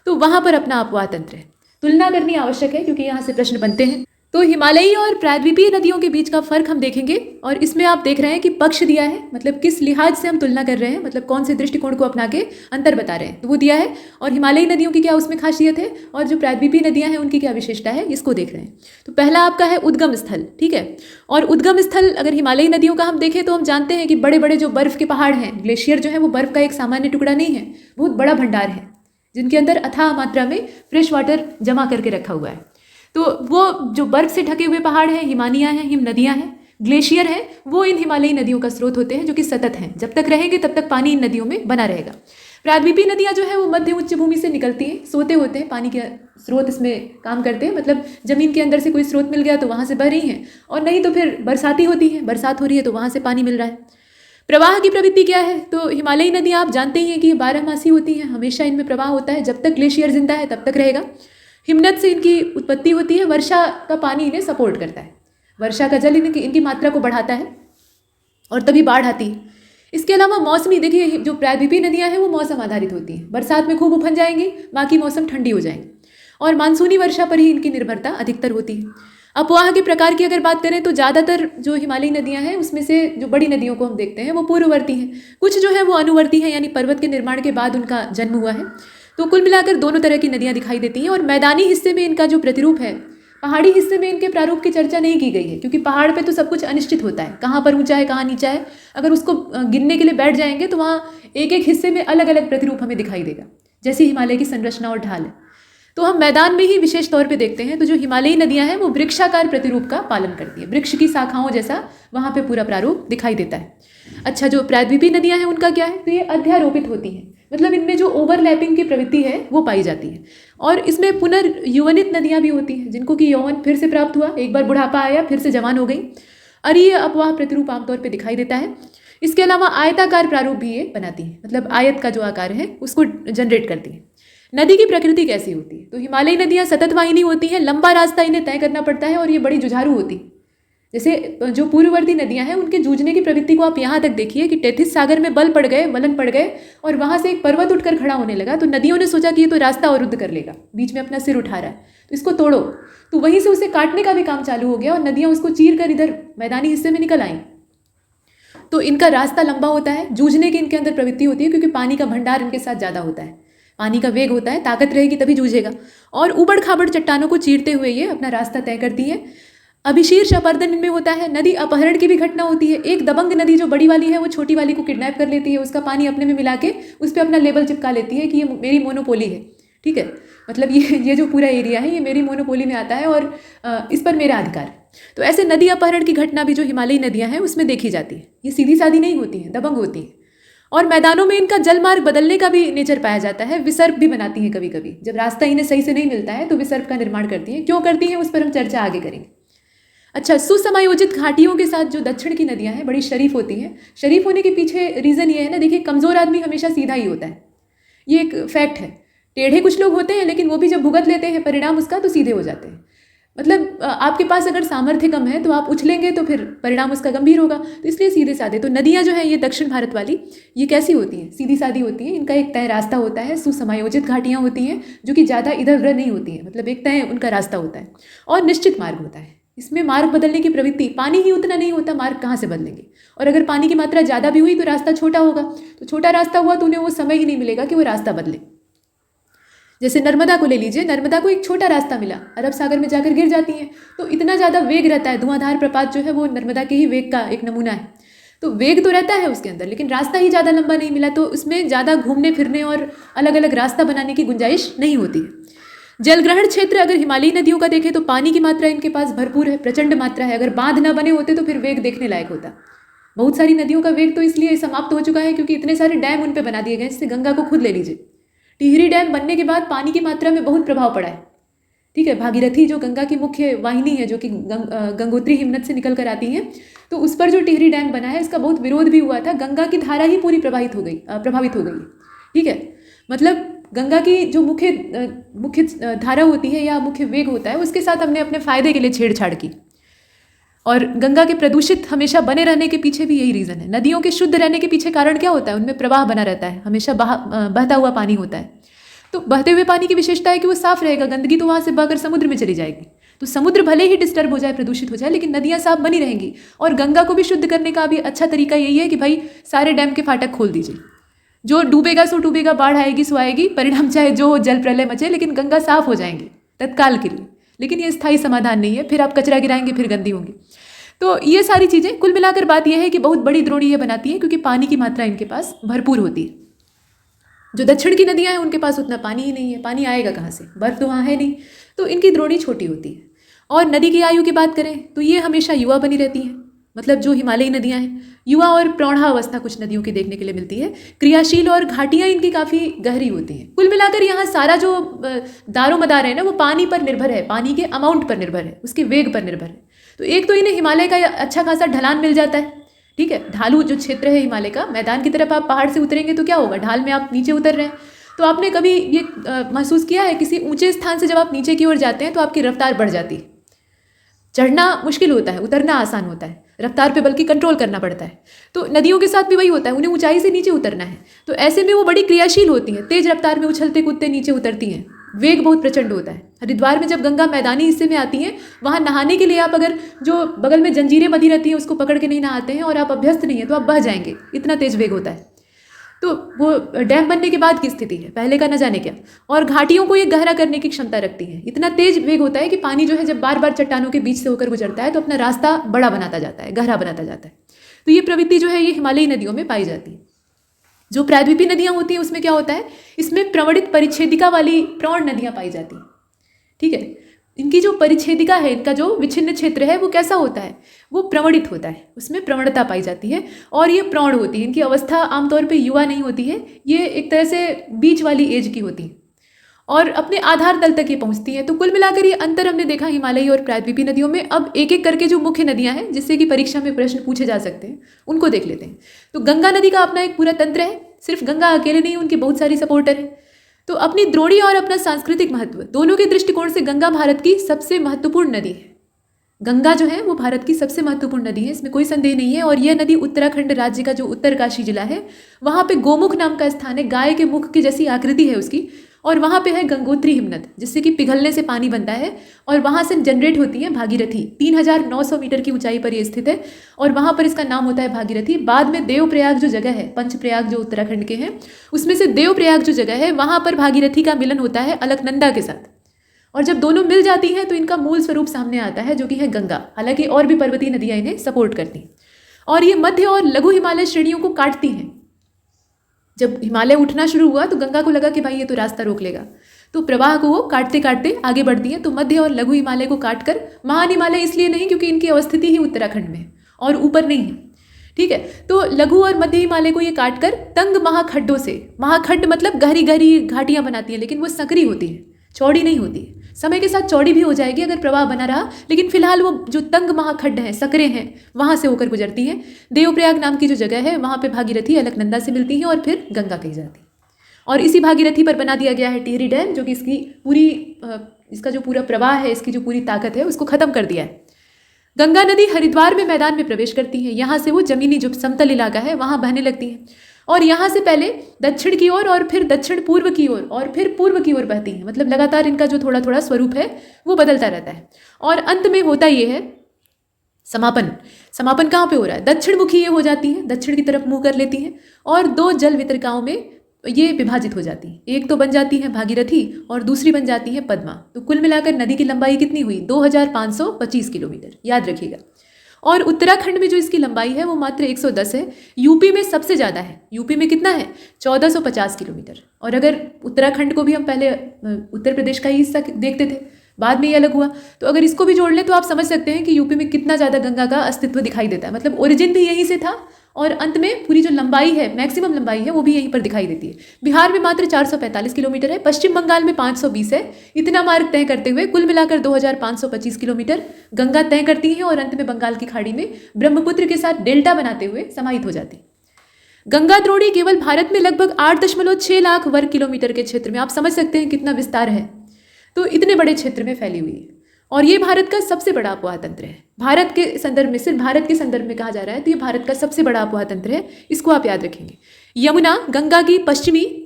तो वहाँ पर अपना अपवाह तंत्र है। तुलना करनी आवश्यक है क्योंकि यहाँ से प्रश्न बनते हैं। तो हिमालयी और प्रायद्वीपीय नदियों के बीच का फर्क हम देखेंगे, और इसमें आप देख रहे हैं कि पक्ष दिया है, मतलब किस लिहाज से हम तुलना कर रहे हैं, मतलब कौन से दृष्टिकोण को अपना के अंतर बता रहे हैं, तो वो दिया है। और हिमालयी नदियों की क्या उसमें खासियत है और जो प्रायद्वीपीय नदियाँ हैं उनकी क्या विशेषता है, इसको देख रहे हैं। तो पहला आपका है उद्गम स्थल, ठीक है। और उद्गम स्थल अगर हिमालयी नदियों का हम देखें तो हम जानते हैं कि बड़े बड़े जो बर्फ़ के पहाड़ हैं, ग्लेशियर जो है वो बर्फ़ का एक सामान्य टुकड़ा नहीं है, बहुत बड़ा भंडार है जिनके अंदर अथाह मात्रा में फ्रेश वाटर जमा करके रखा हुआ है। तो वो जो बर्फ से ढके हुए पहाड़ हैं, हिमानियाँ हैं, हिम नदियाँ हैं, ग्लेशियर हैं, वो इन हिमालयी नदियों का स्रोत होते हैं जो कि सतत हैं। जब तक रहेंगे तब तक पानी इन नदियों में बना रहेगा। प्रायद्वीपीय नदियाँ जो है वो मध्य उच्च भूमि से निकलती हैं, सोते होते हैं, पानी के स्रोत इसमें काम करते हैं, मतलब जमीन के अंदर से कोई स्रोत मिल गया तो वहाँ से बह रही हैं, और नहीं तो फिर बरसाती होती हैं, बरसात हो रही है तो वहाँ से पानी मिल रहा है। प्रवाह की प्रवृत्ति क्या है? तो हिमालयी नदियाँ आप जानते ही हैं कि ये 12 मासी होती हैं, हमेशा इनमें प्रवाह होता है, जब तक ग्लेशियर जिंदा है तब तक रहेगा। हिमनद से इनकी उत्पत्ति होती है, वर्षा का पानी इन्हें सपोर्ट करता है, वर्षा का जल इनकी मात्रा को बढ़ाता है और तभी बाढ़ आती है। इसके अलावा मौसमी, देखिए जो प्रायद्वीपीय नदियाँ हैं वो मौसम आधारित होती हैं, बरसात में खूब उफन जाएंगी, बाकी मौसम ठंडी हो जाएंगी, और मानसूनी वर्षा पर ही इनकी निर्भरता अधिकतर होती है। अपवाह के प्रकार की अगर बात करें तो ज़्यादातर जो हिमालयी नदियाँ हैं उसमें से जो बड़ी नदियों को हम देखते हैं वो पूर्ववर्ती हैं, कुछ जो है वो अनुवर्ती हैं, यानी पर्वत के निर्माण के बाद उनका जन्म हुआ है। तो कुल मिलाकर दोनों तरह की नदियाँ दिखाई देती हैं। और मैदानी हिस्से में इनका जो प्रतिरूप है, पहाड़ी हिस्से में इनके प्रारूप की चर्चा नहीं की गई है, क्योंकि पहाड़ पे तो सब कुछ अनिश्चित होता है, कहाँ पर ऊंचा है कहाँ नीचा है। अगर उसको गिनने के लिए बैठ जाएंगे तो वहाँ एक एक हिस्से में अलग अलग प्रतिरूप हमें दिखाई देगा, जैसी हिमालय की संरचना और ढाल है। तो हम मैदान में ही विशेष तौर पे देखते हैं। तो जो हिमालयी नदियाँ हैं वो वृक्षाकार प्रतिरूप का पालन करती है, वृक्ष की शाखाओं जैसा वहाँ पे पूरा प्रारूप दिखाई देता है। अच्छा, जो प्रायद्वीपीय नदियाँ हैं उनका क्या है? तो ये अध्यारोपित होती हैं, मतलब इनमें जो ओवरलैपिंग की प्रवृत्ति है वो पाई जाती है। और इसमें पुनर्यौवनित नदियाँ भी होती हैं, जिनको कि यौवन फिर से प्राप्त हुआ, एक बार बुढ़ापा आया फिर से जवान हो गई। अरीय अपवाह प्रतिरूप आमतौर पर दिखाई देता है। इसके अलावा आयताकार प्रारूप भी ये बनाती है, मतलब आयत का जो आकार है उसको जनरेट करती है। नदी की प्रकृति कैसी होती है? तो हिमालयी नदियाँ सतत वाहिनी होती हैं, लंबा रास्ता इन्हें तय करना पड़ता है और ये बड़ी जुझारू होती है। जैसे जो पूर्ववर्ती नदियाँ हैं उनके जूझने की प्रवृत्ति को आप यहाँ तक देखिए कि टेथिस सागर में बल पड़ गए, वलन पड़ गए और वहाँ से एक पर्वत उठकर खड़ा होने लगा। तो नदियों ने सोचा कि ये तो रास्ता अवरुद्ध कर लेगा, बीच में अपना सिर उठा रहा है, तो इसको तोड़ो। तो वहीं से उसे काटने का भी काम चालू हो गया और नदियाँ उसको चीर कर इधर मैदानी हिस्से में निकल आईं। तो इनका रास्ता लंबा होता है, जूझने की इनके अंदर प्रवृत्ति होती है, क्योंकि पानी का भंडार इनके साथ ज़्यादा होता है, पानी का वेग होता है, ताकत रहेगी तभी जूझेगा। और उबड़ खाबड़ चट्टानों को चीरते हुए ये अपना रास्ता तय करती है। अभिशीर्ष अपरदन इनमें होता है। नदी अपहरण की भी घटना होती है। एक दबंग नदी जो बड़ी वाली है वो छोटी वाली को किडनैप कर लेती है, उसका पानी अपने में मिला के उस पर अपना लेबल चिपका लेती है कि ये मेरी मोनोपोली है, ठीक है, मतलब ये जो पूरा एरिया है ये मेरी मोनोपोली में आता है और इस पर मेरा अधिकार। तो ऐसे नदी अपहरण की घटना भी जो हिमालयी नदियाँ हैं उसमें देखी जाती है। ये सीधी सादी नहीं होती हैं, दबंग होती हैं। और मैदानों में इनका जल मार्ग बदलने का भी नेचर पाया जाता है। विसर्प भी बनाती हैं कभी कभी, जब रास्ता इन्हें सही से नहीं मिलता है तो विसर्प का निर्माण करती हैं। क्यों करती हैं उस पर हम चर्चा आगे करेंगे। अच्छा, सुसमायोजित घाटियों के साथ जो दक्षिण की नदियां हैं बड़ी शरीफ होती हैं। शरीफ होने के पीछे रीज़न ये है ना, देखिए कमज़ोर आदमी हमेशा सीधा ही होता है, ये एक फैक्ट है। टेढ़े कुछ लोग होते हैं लेकिन वो भी जब भुगत लेते हैं परिणाम उसका तो सीधे हो जाते हैं। मतलब आपके पास अगर सामर्थ्य कम है तो आप उछलेंगे तो फिर परिणाम उसका गंभीर होगा, तो इसलिए सीधे साधे। तो नदियाँ जो है ये दक्षिण भारत वाली ये कैसी होती हैं? सीधी सादी होती हैं। इनका एक तय रास्ता होता है। सुसमायोजित घाटियाँ होती हैं जो कि ज़्यादा इधर उधर नहीं होती हैं, मतलब एक तय उनका रास्ता होता है और निश्चित मार्ग होता है। इसमें मार्ग बदलने की प्रवृत्ति, पानी ही उतना नहीं होता, मार्ग कहाँ से बदलेंगे। और अगर पानी की मात्रा ज़्यादा भी हुई तो रास्ता छोटा होगा, तो छोटा रास्ता हुआ तो उन्हें वो समय ही नहीं मिलेगा कि वो रास्ता बदले। जैसे नर्मदा को ले लीजिए, नर्मदा को एक छोटा रास्ता मिला, अरब सागर में जाकर गिर जाती हैं, तो इतना ज़्यादा वेग रहता है। धुआंधार प्रपात जो है वो नर्मदा के ही वेग का एक नमूना है। तो वेग तो रहता है उसके अंदर, लेकिन रास्ता ही ज़्यादा लंबा नहीं मिला, तो उसमें ज़्यादा घूमने फिरने और अलग अलग रास्ता बनाने की गुंजाइश नहीं होती है। जलग्रहण क्षेत्र अगर हिमालयी नदियों का देखें तो पानी की मात्रा इनके पास भरपूर है, प्रचंड मात्रा है। अगर बांध ना बने होते तो फिर वेग देखने लायक होता। बहुत सारी नदियों का वेग तो इसलिए समाप्त हो चुका है क्योंकि इतने सारे डैम उन पर बना दिए गए। जैसे गंगा को खुद ले लीजिए, टिहरी डैम बनने के बाद पानी की मात्रा में बहुत प्रभाव पड़ा है, ठीक है। भागीरथी जो गंगा की मुख्य वाहिनी है, जो कि गंगोत्री हिमनद से निकल कर आती है, तो उस पर जो टिहरी डैम बना है इसका बहुत विरोध भी हुआ था। गंगा की धारा ही पूरी प्रभावित हो गई, ठीक है। मतलब गंगा की जो मुख्य धारा होती है या मुख्य वेग होता है उसके साथ हमने अपने फायदे के लिए छेड़छाड़ की। और गंगा के प्रदूषित हमेशा बने रहने के पीछे भी यही रीज़न है। नदियों के शुद्ध रहने के पीछे कारण क्या होता है? उनमें प्रवाह बना रहता है, हमेशा बहता हुआ पानी होता है। तो बहते हुए पानी की विशेषता है कि वो साफ रहेगा, गंदगी तो वहाँ से बहकर समुद्र में चली जाएगी। तो समुद्र भले ही डिस्टर्ब हो जाए, प्रदूषित हो जाए, लेकिन नदियाँ साफ बनी रहेंगी। और गंगा को भी शुद्ध करने का भी अच्छा तरीका यही है कि भाई सारे डैम के फाटक खोल दीजिए। जो डूबेगा सो डूबेगा, बाढ़ आएगी सो आएगी, परिणाम चाहे जो हो, जल प्रलय मचे, लेकिन गंगा साफ हो जाएंगी तत्काल के लिए। लेकिन ये स्थायी समाधान नहीं है, फिर आप कचरा गिराएंगे फिर गंदी होंगी। तो ये सारी चीज़ें कुल मिलाकर बात यह है कि बहुत बड़ी द्रोणी ये बनाती है क्योंकि पानी की मात्रा इनके पास भरपूर होती है। जो दक्षिण की नदियाँ हैं उनके पास उतना पानी ही नहीं है, पानी आएगा कहाँ से, बर्फ तो वहाँ है नहीं, तो इनकी द्रोणी छोटी होती है। और नदी की आयु की बात करें तो ये हमेशा युवा बनी रहती है। मतलब जो हिमालयी नदियाँ हैं, युवा और प्रौढ़ावस्था कुछ नदियों की देखने के लिए मिलती है। क्रियाशील और घाटियाँ इनकी काफ़ी गहरी होती हैं। कुल मिलाकर यहाँ सारा जो दारोमदार है ना वो पानी पर निर्भर है, पानी के अमाउंट पर निर्भर है, उसके वेग पर निर्भर है। तो एक तो इन्हें हिमालय का अच्छा खासा ढलान मिल जाता है, ठीक है। ढालू जो क्षेत्र है हिमालय का, मैदान की तरफ आप पहाड़ से उतरेंगे तो क्या होगा, ढाल में आप नीचे उतर रहे हैं। तो आपने कभी ये महसूस किया है, किसी ऊंचे स्थान से जब आप नीचे की ओर जाते हैं तो आपकी रफ्तार बढ़ जाती है। चढ़ना मुश्किल होता है, उतरना आसान होता है, रफ्तार पे बल्कि कंट्रोल करना पड़ता है। तो नदियों के साथ भी वही होता है, उन्हें ऊंचाई से नीचे उतरना है, तो ऐसे में वो बड़ी क्रियाशील होती हैं, तेज रफ्तार में उछलते कूदते नीचे उतरती हैं, वेग बहुत प्रचंड होता है। हरिद्वार में जब गंगा मैदानी हिस्से में आती हैं, वहाँ नहाने के लिए आप अगर जो बगल में जंजीरें बंधी रहती हैं उसको पकड़ के नहीं नहाते हैं और आप अभ्यस्त नहीं है तो आप बह जाएंगे, इतना तेज वेग होता है। तो वो डैम बनने के बाद की स्थिति है, पहले का न जाने क्या। और घाटियों को ये गहरा करने की क्षमता रखती है, इतना तेज वेग होता है कि पानी जो है जब बार बार चट्टानों के बीच से होकर गुजरता है तो अपना रास्ता बड़ा बनाता जाता है, गहरा बनाता जाता है। तो ये प्रवृत्ति जो है ये हिमालयी नदियों में पाई जाती है। जो प्रायद्वीपीय नदियाँ होती हैं उसमें क्या होता है, इसमें प्रवणित परिच्छेदिका वाली प्रौढ़ नदियाँ पाई जाती हैं, ठीक है। इनकी जो परिच्छेदिका है, इनका जो विच्छिन्न क्षेत्र है वो कैसा होता है, वो प्रवणित होता है, उसमें प्रवणता पाई जाती है और ये प्रौढ़ होती है। इनकी अवस्था आमतौर पे युवा नहीं होती है, ये एक तरह से बीच वाली एज की होती है और अपने आधार तल तक ये पहुंचती है। तो कुल मिलाकर ये अंतर हमने देखा हिमालयी और प्रायद्वीपीय नदियों में। अब एक एक करके जो मुख्य नदियां हैं जिससे कि परीक्षा में प्रश्न पूछे जा सकते हैं उनको देख लेते हैं। तो गंगा नदी का अपना एक पूरा तंत्र है, सिर्फ गंगा अकेले नहीं, उनके बहुत सारी सपोर्टर हैं। तो अपनी द्रोणी और अपना सांस्कृतिक महत्व दोनों के दृष्टिकोण से गंगा भारत की सबसे महत्वपूर्ण नदी है। गंगा जो है वो भारत की सबसे महत्वपूर्ण नदी है, इसमें कोई संदेह नहीं है। और यह नदी उत्तराखंड राज्य का जो उत्तरकाशी जिला है वहाँ पे गोमुख नाम का स्थान है, गाय के मुख की जैसी आकृति है उसकी, और वहाँ पे है गंगोत्री हिमनद जिससे कि पिघलने से पानी बनता है और वहाँ से जनरेट होती है भागीरथी। 3900 मीटर की ऊंचाई पर ये स्थित है और वहाँ पर इसका नाम होता है भागीरथी। बाद में देवप्रयाग जो जगह है, पंचप्रयाग जो उत्तराखंड के हैं, उसमें से देवप्रयाग जो जगह है वहाँ पर भागीरथी का मिलन होता है अलकनंदा के साथ, और जब दोनों मिल जाती हैं तो इनका मूल स्वरूप सामने आता है जो कि है गंगा। हालांकि और भी पर्वतीय नदियाँ इन्हें सपोर्ट करती हैं और ये मध्य और लघु हिमालय श्रेणियों को काटती हैं। जब हिमालय उठना शुरू हुआ तो गंगा को लगा कि भाई ये तो रास्ता रोक लेगा, तो प्रवाह को वो काटते काटते आगे बढ़ती हैं। तो मध्य और लघु हिमालय को काटकर, महान हिमालय इसलिए नहीं क्योंकि इनकी अवस्थिति ही उत्तराखंड में है और ऊपर नहीं है, ठीक है। तो लघु और मध्य हिमालय को ये काटकर तंग महाखड्डों से, महाखड्ड मतलब गहरी गहरी घाटियां बनाती हैं, लेकिन वो संकरी होती है, चौड़ी नहीं होती है। समय के साथ चौड़ी भी हो जाएगी अगर प्रवाह बना रहा, लेकिन फिलहाल वो जो तंग महाखड्ड हैं, सकरे हैं, वहाँ से होकर गुजरती हैं। देवप्रयाग नाम की जो जगह है वहाँ पे भागीरथी अलकनंदा से मिलती हैं और फिर गंगा कही जाती है। और इसी भागीरथी पर बना दिया गया है टिहरी डैम, जो कि इसकी पूरी इसका जो पूरा प्रवाह है, इसकी जो पूरी ताकत है उसको खत्म कर दिया है। गंगा नदी हरिद्वार में मैदान में प्रवेश करती है, यहाँ से वो जमीनी जो समतल इलाका है वहाँ बहने लगती है और यहाँ से पहले दक्षिण की ओर और फिर दक्षिण पूर्व की ओर और फिर पूर्व की ओर बहती हैं। मतलब लगातार इनका जो थोड़ा थोड़ा स्वरूप है वो बदलता रहता है और अंत में होता ये है समापन। समापन कहाँ पे हो रहा है, दक्षिण मुखी ये हो जाती हैं, दक्षिण की तरफ मुंह कर लेती हैं और दो जल वितरकाओं में ये विभाजित हो जाती हैं। एक तो बन जाती है भागीरथी और दूसरी बन जाती है पद्मा। तो कुल मिलाकर नदी की लंबाई कितनी हुई, 2525 किलोमीटर, याद रखिएगा। और उत्तराखंड में जो इसकी लंबाई है वो मात्र 110 है। यूपी में सबसे ज़्यादा है, यूपी में कितना है, 1450 किलोमीटर। और अगर उत्तराखंड को भी हम पहले उत्तर प्रदेश का ही हिस्सा देखते थे, बाद में ये अलग हुआ, तो अगर इसको भी जोड़ लें तो आप समझ सकते हैं कि यूपी में कितना ज़्यादा गंगा का अस्तित्व दिखाई देता है। मतलब ओरिजिन भी यहीं से था और अंत में पूरी जो लंबाई है, मैक्सिमम लंबाई है, वो भी यहीं पर दिखाई देती है। बिहार में मात्र 445 किलोमीटर है, पश्चिम बंगाल में 520 है। इतना मार्ग तय करते हुए कुल मिलाकर 2525 किलोमीटर गंगा तय करती है और अंत में बंगाल की खाड़ी में ब्रह्मपुत्र के साथ डेल्टा बनाते हुए समाहित हो जाती है। गंगा द्रोणी केवल भारत में लगभग 8.6 लाख वर्ग किलोमीटर के क्षेत्र में, आप समझ सकते हैं कितना विस्तार है, तो इतने बड़े क्षेत्र में फैली हुई है और ये भारत का सबसे बड़ा अफवाह तंत्र है। भारत के संदर्भ में, सिर्फ भारत के संदर्भ में कहा जा रहा है, तो ये भारत का सबसे बड़ा अफवाह तंत्र है, इसको आप याद रखेंगे। यमुना गंगा की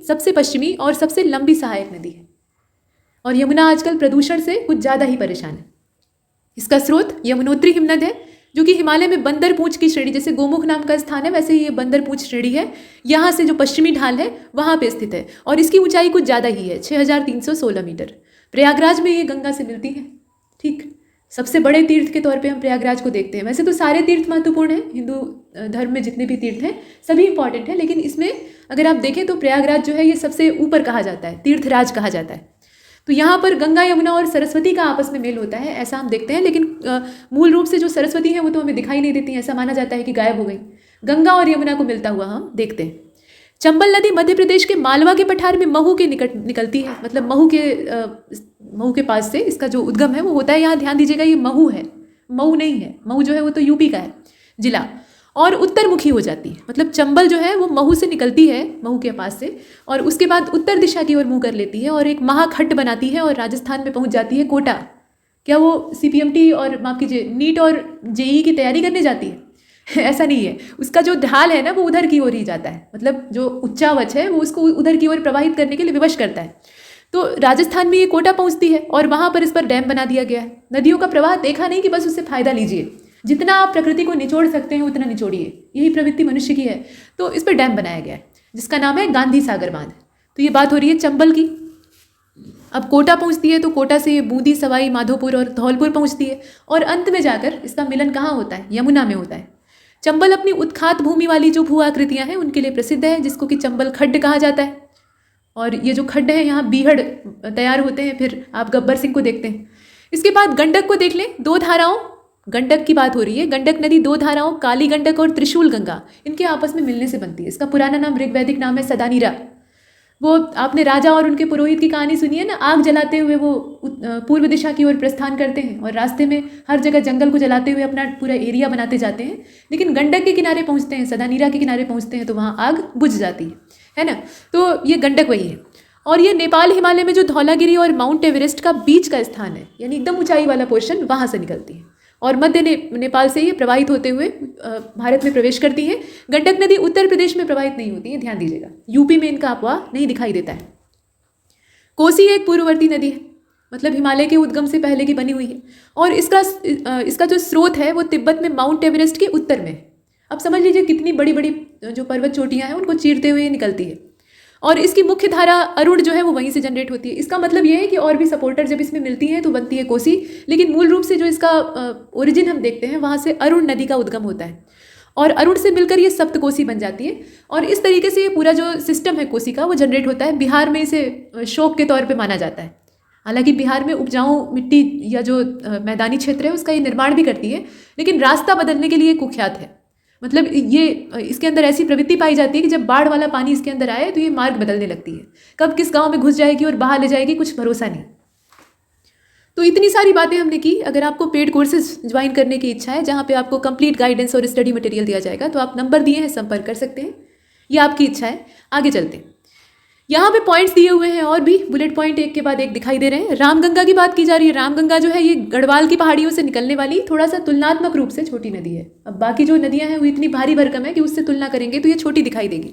सबसे पश्चिमी और सबसे लंबी सहायक नदी है और यमुना आजकल प्रदूषण से कुछ ज़्यादा ही परेशान है। इसका स्रोत यमुनोत्री हिमनद है जो कि हिमालय में बंदरपूंछ की श्रेणी, जैसे गोमुख नाम का स्थान है वैसे ही ये बंदरपूंछ श्रेणी है, यहाँ से जो पश्चिमी ढाल है वहाँ पे स्थित है और इसकी ऊंचाई कुछ ज़्यादा ही है, 6316 मीटर। प्रयागराज में ये गंगा से मिलती है, ठीक। सबसे बड़े तीर्थ के तौर पे हम प्रयागराज को देखते हैं। वैसे तो सारे तीर्थ महत्वपूर्ण हैं, हिंदू धर्म में जितने भी तीर्थ हैं सभी इंपॉर्टेंट हैं, लेकिन इसमें अगर आप देखें तो प्रयागराज जो है ये सबसे ऊपर कहा जाता है, तीर्थराज कहा जाता है। तो यहाँ पर गंगा यमुना और सरस्वती का आपस में मेल होता है, ऐसा हम देखते हैं। लेकिन मूल रूप से जो सरस्वती है वो तो हमें दिखाई नहीं देती, ऐसा माना जाता है कि गायब हो गई। गंगा और यमुना को मिलता हुआ हम देखते हैं। चंबल नदी मध्य प्रदेश के मालवा के पठार में महू के निकट निकलती है, मतलब महू के पास से इसका जो उद्गम है वो होता है। यहाँ ध्यान दीजिएगा, ये महू है, मऊ नहीं है। मऊ जो है वो तो यूपी का है जिला। और उत्तरमुखी हो जाती है। मतलब चंबल जो है वो महू से निकलती है, महू के पास से, और उसके बाद उत्तर दिशा की ओर मुंह कर लेती है और एक महाखड्ड बनाती है और राजस्थान में पहुंच जाती है कोटा। क्या वो CPMT और माफ कीजिए नीट और JEE की तैयारी करने जाती है? ऐसा नहीं है। उसका जो ढाल है ना वो उधर की ओर ही जाता है, मतलब जो उच्चावच है वो उसको उधर की ओर प्रवाहित करने के लिए विवश करता है। तो राजस्थान में ये कोटा पहुंचती है और वहाँ पर इस पर डैम बना दिया गया है। नदियों का प्रवाह देखा नहीं कि बस उससे फ़ायदा लीजिए, जितना आप प्रकृति को निचोड़ सकते हैं उतना निचोड़िए, यही प्रवृत्ति मनुष्य की है। तो इस पर डैम बनाया गया है जिसका नाम है गांधी सागर बांध। तो ये बात हो रही है चंबल की। अब कोटा पहुंचती है तो कोटा से ये बूंदी, सवाई माधोपुर और धौलपुर पहुंचती है और अंत में जाकर इसका मिलन कहाँ होता है? यमुना में होता है। चंबल अपनी उत्खात भूमि वाली जो भू आकृतियाँ हैं उनके लिए प्रसिद्ध है, जिसको कि चंबल खड्ड कहा जाता है। और ये जो खड्ड है यहाँ बीहड़ तैयार होते हैं। फिर आप गब्बर सिंह को देखते हैं। इसके बाद गंडक को देख लें। 2 धाराओं, गंडक की बात हो रही है। गंडक नदी 2 धाराओं काली गंडक और त्रिशूल गंगा, इनके आपस में मिलने से बनती है। इसका पुराना नाम ऋग्वैदिक नाम है सदानीरा। वो आपने राजा और उनके पुरोहित की कहानी सुनी है ना, आग जलाते हुए वो पूर्व दिशा की ओर प्रस्थान करते हैं और रास्ते में हर जगह जंगल को जलाते हुए अपना पूरा एरिया बनाते जाते हैं, लेकिन गंडक के किनारे पहुंचते हैं, सदानीरा के किनारे पहुंचते हैं तो वहाँ आग बुझ जाती है ना। तो ये गंडक वही है। और ये नेपाल हिमालय में जो धौलागिरी और माउंट एवरेस्ट का बीच का स्थान है, यानी एकदम ऊंचाई वाला पोर्शन, वहाँ से निकलती है और मध्य नेपाल से ये प्रवाहित होते हुए भारत में प्रवेश करती है। गंडक नदी उत्तर प्रदेश में प्रवाहित नहीं होती है, ध्यान दीजिएगा। यूपी में इनका अपवाह नहीं दिखाई देता है। कोसी एक पूर्ववर्ती नदी है, मतलब हिमालय के उद्गम से पहले की बनी हुई है और इसका जो स्रोत है वो तिब्बत में माउंट एवरेस्ट के उत्तर में है। अब समझ लीजिए कितनी बड़ी बड़ी जो पर्वत चोटियाँ हैं उनको चीरते हुए निकलती है और इसकी मुख्य धारा अरुण जो है वो वहीं से जनरेट होती है। इसका मतलब ये है कि और भी सपोर्टर जब इसमें मिलती हैं तो बनती है कोसी, लेकिन मूल रूप से जो इसका ओरिजिन हम देखते हैं वहाँ से अरुण नदी का उद्गम होता है और अरुण से मिलकर ये सप्त कोसी बन जाती है और इस तरीके से ये पूरा जो सिस्टम है कोसी का वो जनरेट होता है। बिहार में इसे शोक के तौर पर माना जाता है। हालांकि बिहार में उपजाऊ मिट्टी या जो मैदानी क्षेत्र है उसका ये निर्माण भी करती है, लेकिन रास्ता बदलने के लिए कुख्यात है। मतलब ये इसके अंदर ऐसी प्रवृत्ति पाई जाती है कि जब बाढ़ वाला पानी इसके अंदर आए तो ये मार्ग बदलने लगती है। कब किस गांव में घुस जाएगी और बहा ले जाएगी कुछ भरोसा नहीं। तो इतनी सारी बातें हमने की। अगर आपको पेड कोर्सेज ज्वाइन करने की इच्छा है जहाँ पे आपको कंप्लीट गाइडेंस और स्टडी मटेरियल दिया जाएगा तो आप नंबर दिए हैं, संपर्क कर सकते हैं। ये आपकी इच्छा है। आगे चलते हैं। यहाँ पे पॉइंट्स दिए हुए हैं और भी बुलेट पॉइंट एक के बाद एक दिखाई दे रहे हैं। रामगंगा की बात की जा रही है। रामगंगा जो है ये गढ़वाल की पहाड़ियों से निकलने वाली थोड़ा सा तुलनात्मक रूप से छोटी नदी है। अब बाकी जो नदियाँ हैं वो इतनी भारी भरकम है कि उससे तुलना करेंगे तो ये छोटी दिखाई देगी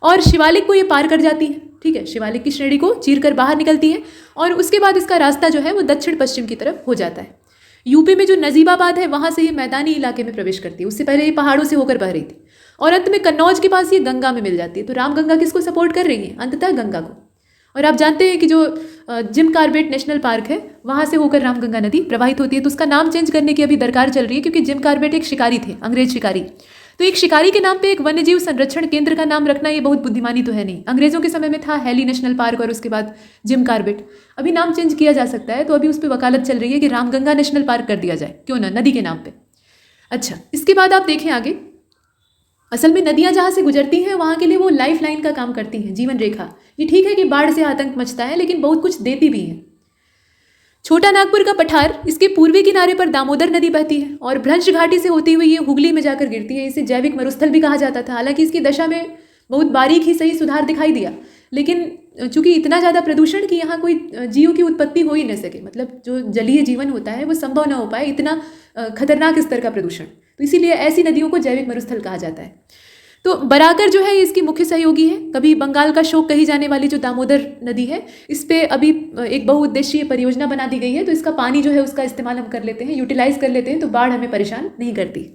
और शिवालिक को ये पार कर जाती है। ठीक है, शिवालिक की श्रेणी को चीर कर बाहर निकलती है और उसके बाद इसका रास्ता जो है वो दक्षिण पश्चिम की तरफ हो जाता है। यूपी में जो नजीबाबाद है वहाँ से ये मैदानी इलाके में प्रवेश करती है। उससे पहले ये पहाड़ों से होकर बह रही थी और अंत में कन्नौज के पास ये गंगा में मिल जाती है। तो रामगंगा किसको सपोर्ट कर रही है? अंततः गंगा को। और आप जानते हैं कि जो जिम कार्बेट नेशनल पार्क है वहाँ से होकर रामगंगा नदी प्रवाहित होती है। तो उसका नाम चेंज करने की अभी दरकार चल रही है क्योंकि जिम कार्बेट एक शिकारी थे, अंग्रेज शिकारी। तो एक शिकारी के नाम पे एक वन्यजीव संरक्षण केंद्र का नाम रखना ये बहुत बुद्धिमानी तो है नहीं। अंग्रेजों के समय में था हैली नेशनल पार्क और उसके बाद जिम कार्बेट। अभी नाम चेंज किया जा सकता है, तो अभी उस पर वकालत चल रही है कि रामगंगा नेशनल पार्क कर दिया जाए, क्यों ना, नदी के नाम पे। अच्छा, इसके बाद आप देखें आगे। असल में नदियाँ जहाँ से गुजरती हैं वहाँ के लिए वो लाइफ लाइन का काम करती हैं, जीवन रेखा। ये ठीक है कि बाढ़ से आतंक मचता है, लेकिन बहुत कुछ देती भी हैं। छोटा नागपुर का पठार, इसके पूर्वी किनारे पर दामोदर नदी बहती है और भ्रंश घाटी से होती हुई ये हुगली में जाकर गिरती है। इसे जैविक मरुस्थल भी कहा जाता था। हालांकि इसकी दशा में बहुत बारीक ही सही सुधार दिखाई दिया, लेकिन चूंकि इतना ज़्यादा प्रदूषण कि यहाँ कोई जीव की उत्पत्ति हो ही न सके, मतलब जो जलीय जीवन होता है वो संभव न हो पाए, इतना खतरनाक स्तर का प्रदूषण। तो इसीलिए ऐसी नदियों को जैविक मरुस्थल कहा जाता है। तो बराकर जो है इसकी मुख्य सहयोगी है। कभी बंगाल का शोक कही जाने वाली जो दामोदर नदी है, इस पे अभी एक बहुउद्देशीय परियोजना बना दी गई है। तो इसका पानी जो है उसका इस्तेमाल हम कर लेते हैं, यूटिलाइज कर लेते हैं, तो बाढ़ हमें परेशान नहीं करती।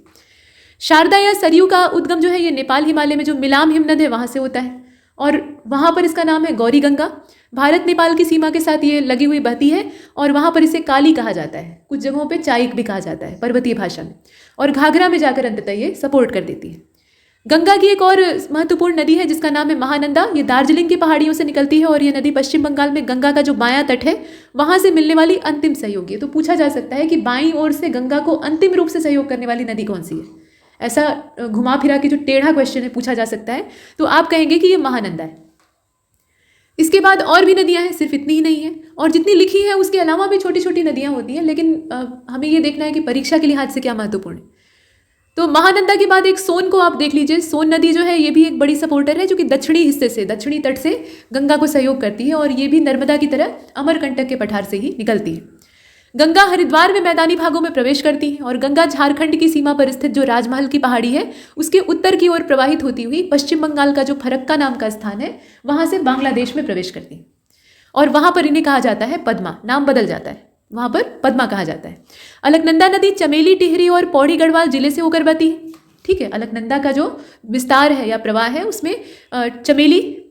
शारदा या सरयू का उद्गम जो है ये नेपाल हिमालय में जो मिलाम हिमनद है वहाँ से होता है और वहाँ पर इसका नाम है गौरी गंगा। भारत नेपाल की सीमा के साथ ये लगी हुई बहती है और वहाँ पर इसे काली कहा जाता है, कुछ जगहों पे चाइक भी कहा जाता है पर्वतीय भाषा में, और घाघरा में जाकर अंततः ये सपोर्ट कर देती है। गंगा की एक और महत्वपूर्ण नदी है जिसका नाम है महानंदा। ये दार्जिलिंग की पहाड़ियों से निकलती है और ये नदी पश्चिम बंगाल में गंगा का जो बायां तट है वहाँ से मिलने वाली अंतिम सहयोगी है। तो पूछा जा सकता है कि बाईं ओर से गंगा को अंतिम रूप से सहयोग करने वाली नदी कौन सी है? ऐसा घुमा फिरा के जो टेढ़ा क्वेश्चन है पूछा जा सकता है, तो आप कहेंगे कि ये महानंदा है। इसके बाद और भी नदियां हैं, सिर्फ इतनी ही नहीं है, और जितनी लिखी है उसके अलावा भी छोटी छोटी नदियां होती हैं, लेकिन हमें ये देखना है कि परीक्षा के लिहाज से क्या महत्वपूर्ण है। तो महानंदा के बाद एक सोन को आप देख लीजिए। सोन नदी जो है ये भी एक बड़ी सपोर्टर है, जो कि दक्षिणी हिस्से से, दक्षिणी तट से गंगा को सहयोग करती है और ये भी नर्मदा की तरह अमरकंटक के पठार से ही निकलती है। गंगा हरिद्वार में मैदानी भागों में प्रवेश करती है और गंगा झारखंड की सीमा पर स्थित जो राजमहल की पहाड़ी है उसके उत्तर की ओर प्रवाहित होती हुई पश्चिम बंगाल का जो फरक्का नाम का स्थान है वहां से बांग्लादेश में प्रवेश करती है और वहां पर इन्हें कहा जाता है पद्मा, नाम बदल जाता है, वहां पर पद्मा कहा जाता है। अलकनंदा नदी चमेली, टिहरी और पौड़ी गढ़वाल जिले से होकर बहती है। ठीक है, अलकनंदा का जो विस्तार है या प्रवाह है उसमें चमेली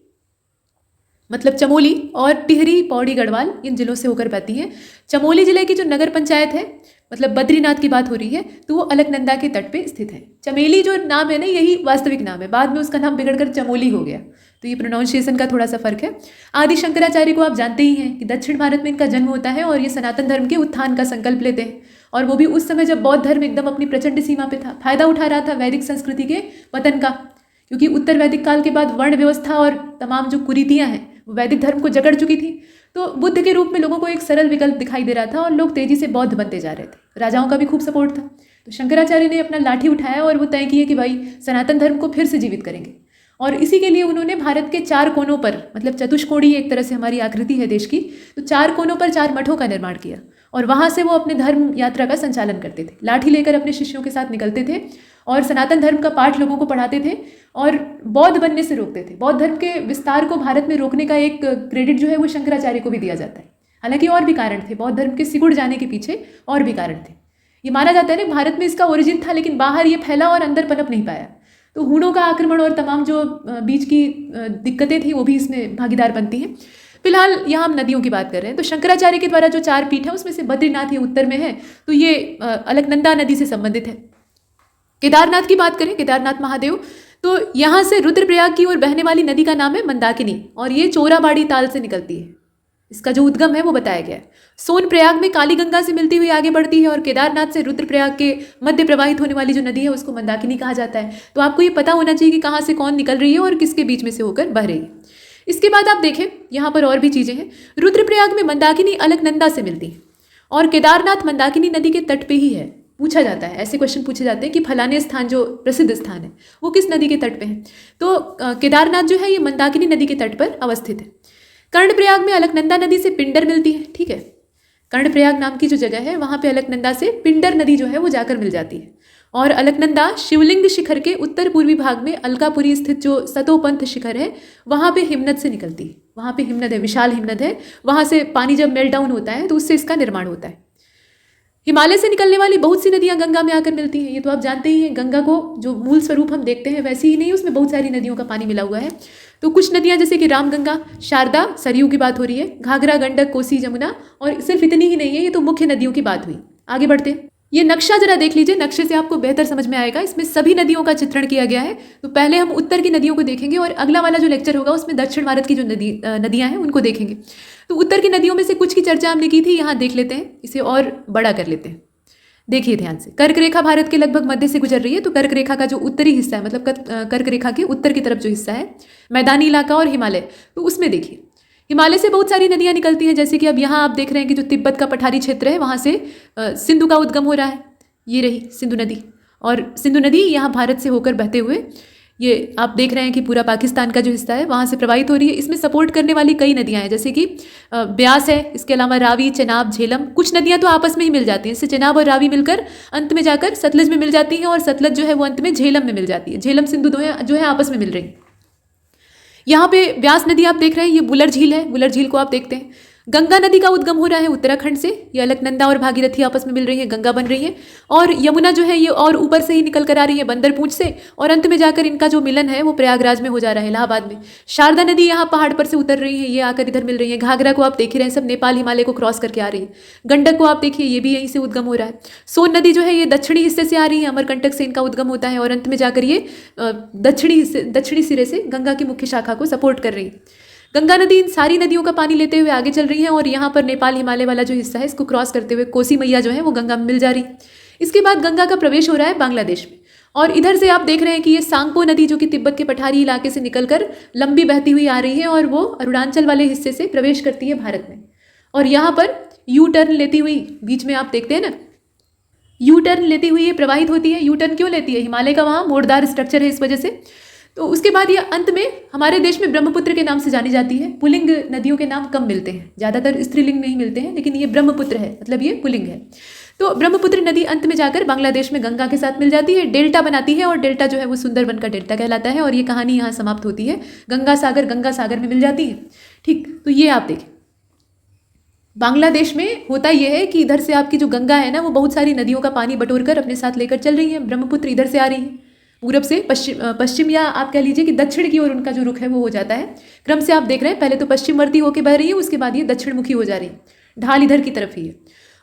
मतलब चमोली और टिहरी, पौड़ी, गढ़वाल इन जिलों से होकर बहती है। चमोली जिले की जो नगर पंचायत है, मतलब बद्रीनाथ की बात हो रही है, तो वो अलकनंदा के तट पे स्थित है। चमेली जो नाम है ना, यही वास्तविक नाम है, बाद में उसका नाम बिगड़कर चमोली हो गया, तो ये प्रोनाउंसिएशन का थोड़ा सा फर्क है। आदि शंकराचार्य को आप जानते ही हैं कि दक्षिण भारत में इनका जन्म होता है और ये सनातन धर्म के उत्थान का संकल्प लेते हैं, और वो भी उस समय जब बौद्ध धर्म एकदम अपनी प्रचंड सीमा पे था, फायदा उठा रहा था वैदिक संस्कृति के पतन का, क्योंकि उत्तर वैदिक काल के बाद वर्ण व्यवस्था और तमाम जो कुरीतियाँ हैं वो वैदिक धर्म को जकड़ चुकी थी। तो बुद्ध के रूप में लोगों को एक सरल विकल्प दिखाई दे रहा था और लोग तेजी से बौद्ध बनते जा रहे थे। राजाओं का भी खूब सपोर्ट था, तो शंकराचार्य ने अपना लाठी उठाया और वो तय किए कि भाई सनातन धर्म को फिर से जीवित करेंगे, और इसी के लिए उन्होंने भारत के 4 कोनों पर, मतलब चतुष्कोणीय एक तरह से हमारी आकृति है देश की, तो 4 कोनों पर 4 मठों का निर्माण किया और वहाँ से वो अपने धर्म यात्रा का संचालन करते थे। लाठी लेकर अपने शिष्यों के साथ निकलते थे और सनातन धर्म का पाठ लोगों को पढ़ाते थे और बौद्ध बनने से रोकते थे। बौद्ध धर्म के विस्तार को भारत में रोकने का एक क्रेडिट जो है वो शंकराचार्य को भी दिया जाता है। हालांकि और भी कारण थे, बौद्ध धर्म के सिकुड़ जाने के पीछे और भी कारण थे। ये माना जाता है ना, भारत में इसका ओरिजिन था लेकिन बाहर ये फैला और अंदर पनप नहीं पाया, तो हूणों का आक्रमण और तमाम जो बीच की दिक्कतें थी वो भी इसमें भागीदार बनती हैं। फिलहाल यहाँ हम नदियों की बात कर रहे हैं, तो शंकराचार्य के द्वारा जो 4 पीठ है उसमें से बद्रीनाथ ये उत्तर में है, तो ये अलकनंदा नदी से संबंधित है। केदारनाथ की बात करें, केदारनाथ महादेव, तो यहाँ से रुद्रप्रयाग की ओर बहने वाली नदी का नाम है मंदाकिनी और ये चोराबाड़ी ताल से निकलती है। इसका जो उद्गम है वो बताया गया है। सोनप्रयाग में काली गंगा से मिलती हुई आगे बढ़ती है और केदारनाथ से रुद्रप्रयाग के मध्य प्रवाहित होने वाली जो नदी है उसको मंदाकिनी कहा जाता है। तो आपको ये पता होना चाहिए कि कहाँ से कौन निकल रही है और किसके बीच में से होकर बह रही है। इसके बाद आप देखें यहाँ पर और भी चीज़ें हैं। रुद्रप्रयाग में मंदाकिनी अलकनंदा से मिलती है और केदारनाथ मंदाकिनी नदी के तट पे ही है। पूछा जाता है, ऐसे क्वेश्चन पूछे जाते हैं कि फलाने स्थान जो प्रसिद्ध स्थान है वो किस नदी के तट पे है, तो केदारनाथ जो है ये मंदाकिनी नदी के तट पर अवस्थित है। कर्णप्रयाग में अलकनंदा नदी से पिंडर मिलती है। ठीक है, कर्णप्रयाग नाम की जो जगह है वहाँ पे अलकनंदा से पिंडर नदी जो है वो जाकर मिल जाती है और अलकनंदा शिवलिंग शिखर के उत्तर पूर्वी भाग में अलकापुरी स्थित जो सतोपंथ शिखर है वहाँ पे हिमनद से निकलती है। वहाँ पे हिमनद है, विशाल हिमनद है, वहाँ से पानी जब मेल्ट डाउन होता है तो उससे इसका निर्माण होता है। हिमालय से निकलने वाली बहुत सी नदियां गंगा में आकर मिलती हैं, ये तो आप जानते ही हैं। गंगा को जो मूल स्वरूप हम देखते हैं वैसे ही नहीं, उसमें बहुत सारी नदियों का पानी मिला हुआ है। तो कुछ नदियां जैसे कि रामगंगा, शारदा, सरयू की बात हो रही है, घाघरा, गंडक, कोसी, जमुना, और सिर्फ इतनी ही नहीं है, ये तो मुख्य नदियों की बात हुई। आगे बढ़ते हैं, ये नक्शा जरा देख लीजिए, नक्शे से आपको बेहतर समझ में आएगा। इसमें सभी नदियों का चित्रण किया गया है। तो पहले हम उत्तर की नदियों को देखेंगे और अगला वाला जो लेक्चर होगा उसमें दक्षिण भारत की जो नदियां हैं उनको देखेंगे। तो उत्तर की नदियों में से कुछ की चर्चा हमने की थी, यहाँ देख लेते हैं, इसे और बड़ा कर लेते हैं। देखिए ध्यान से, कर्क रेखा भारत के लगभग मध्य से गुजर रही है। तो कर्क रेखा का जो उत्तरी हिस्सा है, मतलब कर्क रेखा के उत्तर की तरफ जो हिस्सा है, मैदानी इलाका और हिमालय, तो उसमें देखिए हिमालय से बहुत सारी नदियां निकलती हैं। जैसे कि अब यहाँ आप देख रहे हैं कि जो तिब्बत का पठारी क्षेत्र है वहाँ से सिंधु का उद्गम हो रहा है। ये रही सिंधु नदी, और सिंधु नदी यहाँ भारत से होकर बहते हुए ये आप देख रहे हैं कि पूरा पाकिस्तान का जो हिस्सा है वहाँ से प्रवाहित हो रही है। इसमें सपोर्ट करने वाली कई नदियाँ हैं, जैसे कि ब्यास है, इसके अलावा रावी, चेनाब, झेलम। कुछ नदियाँ तो आपस में ही मिल जाती हैं, इससे चेनाब और रावी मिलकर अंत में जाकर सतलज में मिल जाती हैं और सतलज जो है वो अंत में झेलम में मिल जाती है। झेलम सिंधु जो है आपस में मिल रही हैं। यहाँ पे ब्यास नदी आप देख रहे हैं, ये बुलर झील है, बुलर झील को आप देखते हैं। गंगा नदी का उद्गम हो रहा है उत्तराखंड से, ये अलकनंदा और भागीरथी आपस में मिल रही है, गंगा बन रही है। और यमुना जो है ये और ऊपर से ही निकल कर आ रही है बंदरपूंछ से, और अंत में जाकर इनका जो मिलन है वो प्रयागराज में हो जा रहा है, इलाहाबाद में। शारदा नदी यहाँ पहाड़ पर से उतर रही है, ये आकर इधर मिल रही है। घाघरा को आप देख ही रहे हैं, सब नेपाल हिमालय को क्रॉस करके आ रही है। गंडक को आप देखिए, ये भी यहीं से उद्गम हो रहा है। सोन नदी जो है ये दक्षिणी हिस्से से आ रही है, अमरकंटक से इनका उद्गम होता है और अंत में जाकर ये दक्षिणी सिरे से गंगा की मुख्य शाखा को सपोर्ट कर रही है। गंगा नदी इन सारी नदियों का पानी लेते हुए आगे चल रही है और यहाँ पर नेपाल हिमालय वाला जो हिस्सा है इसको क्रॉस करते हुए कोसी मैया जो है वो गंगा में मिल जा रही है। इसके बाद गंगा का प्रवेश हो रहा है बांग्लादेश में, और इधर से आप देख रहे हैं कि ये सांगपो नदी जो कि तिब्बत के पठारी इलाके से निकलकर लंबी बहती हुई आ रही है और वो अरुणाचल वाले हिस्से से प्रवेश करती है भारत में, और यहाँ पर यू टर्न लेती हुई बीच में आप देखते हैं ना, यू टर्न लेती हुई ये प्रवाहित होती है। यू टर्न क्यों लेती है? हिमालय का वहाँ मोड़दार स्ट्रक्चर है, इस वजह से। तो उसके बाद ये अंत में हमारे देश में ब्रह्मपुत्र के नाम से जानी जाती है। पुल्लिंग नदियों के नाम कम मिलते हैं, ज़्यादातर स्त्रीलिंग में ही मिलते हैं, लेकिन ये ब्रह्मपुत्र है, मतलब ये पुल्लिंग है। तो ब्रह्मपुत्र नदी अंत में जाकर बांग्लादेश में गंगा के साथ मिल जाती है, डेल्टा बनाती है, और डेल्टा जो है वो सुंदरबन का डेल्टा कहलाता है। और ये कहानी यहाँ समाप्त होती है, गंगा सागर में मिल जाती है। ठीक, तो ये आप देखें, बांग्लादेश में होता यह है कि इधर से आपकी जो गंगा है ना, वो बहुत सारी नदियों का पानी बटोरकर अपने साथ लेकर चल रही है। ब्रह्मपुत्र इधर से आ रही है, पूरब से पश्चिम या आप कह लीजिए कि दक्षिण की ओर उनका जो रुख है वो हो जाता है। क्रम से आप देख रहे हैं, पहले तो पश्चिमवर्ती होकर बह रही है, उसके बाद ये दक्षिण मुखी हो जा रही है, ढाल इधर की तरफ ही है।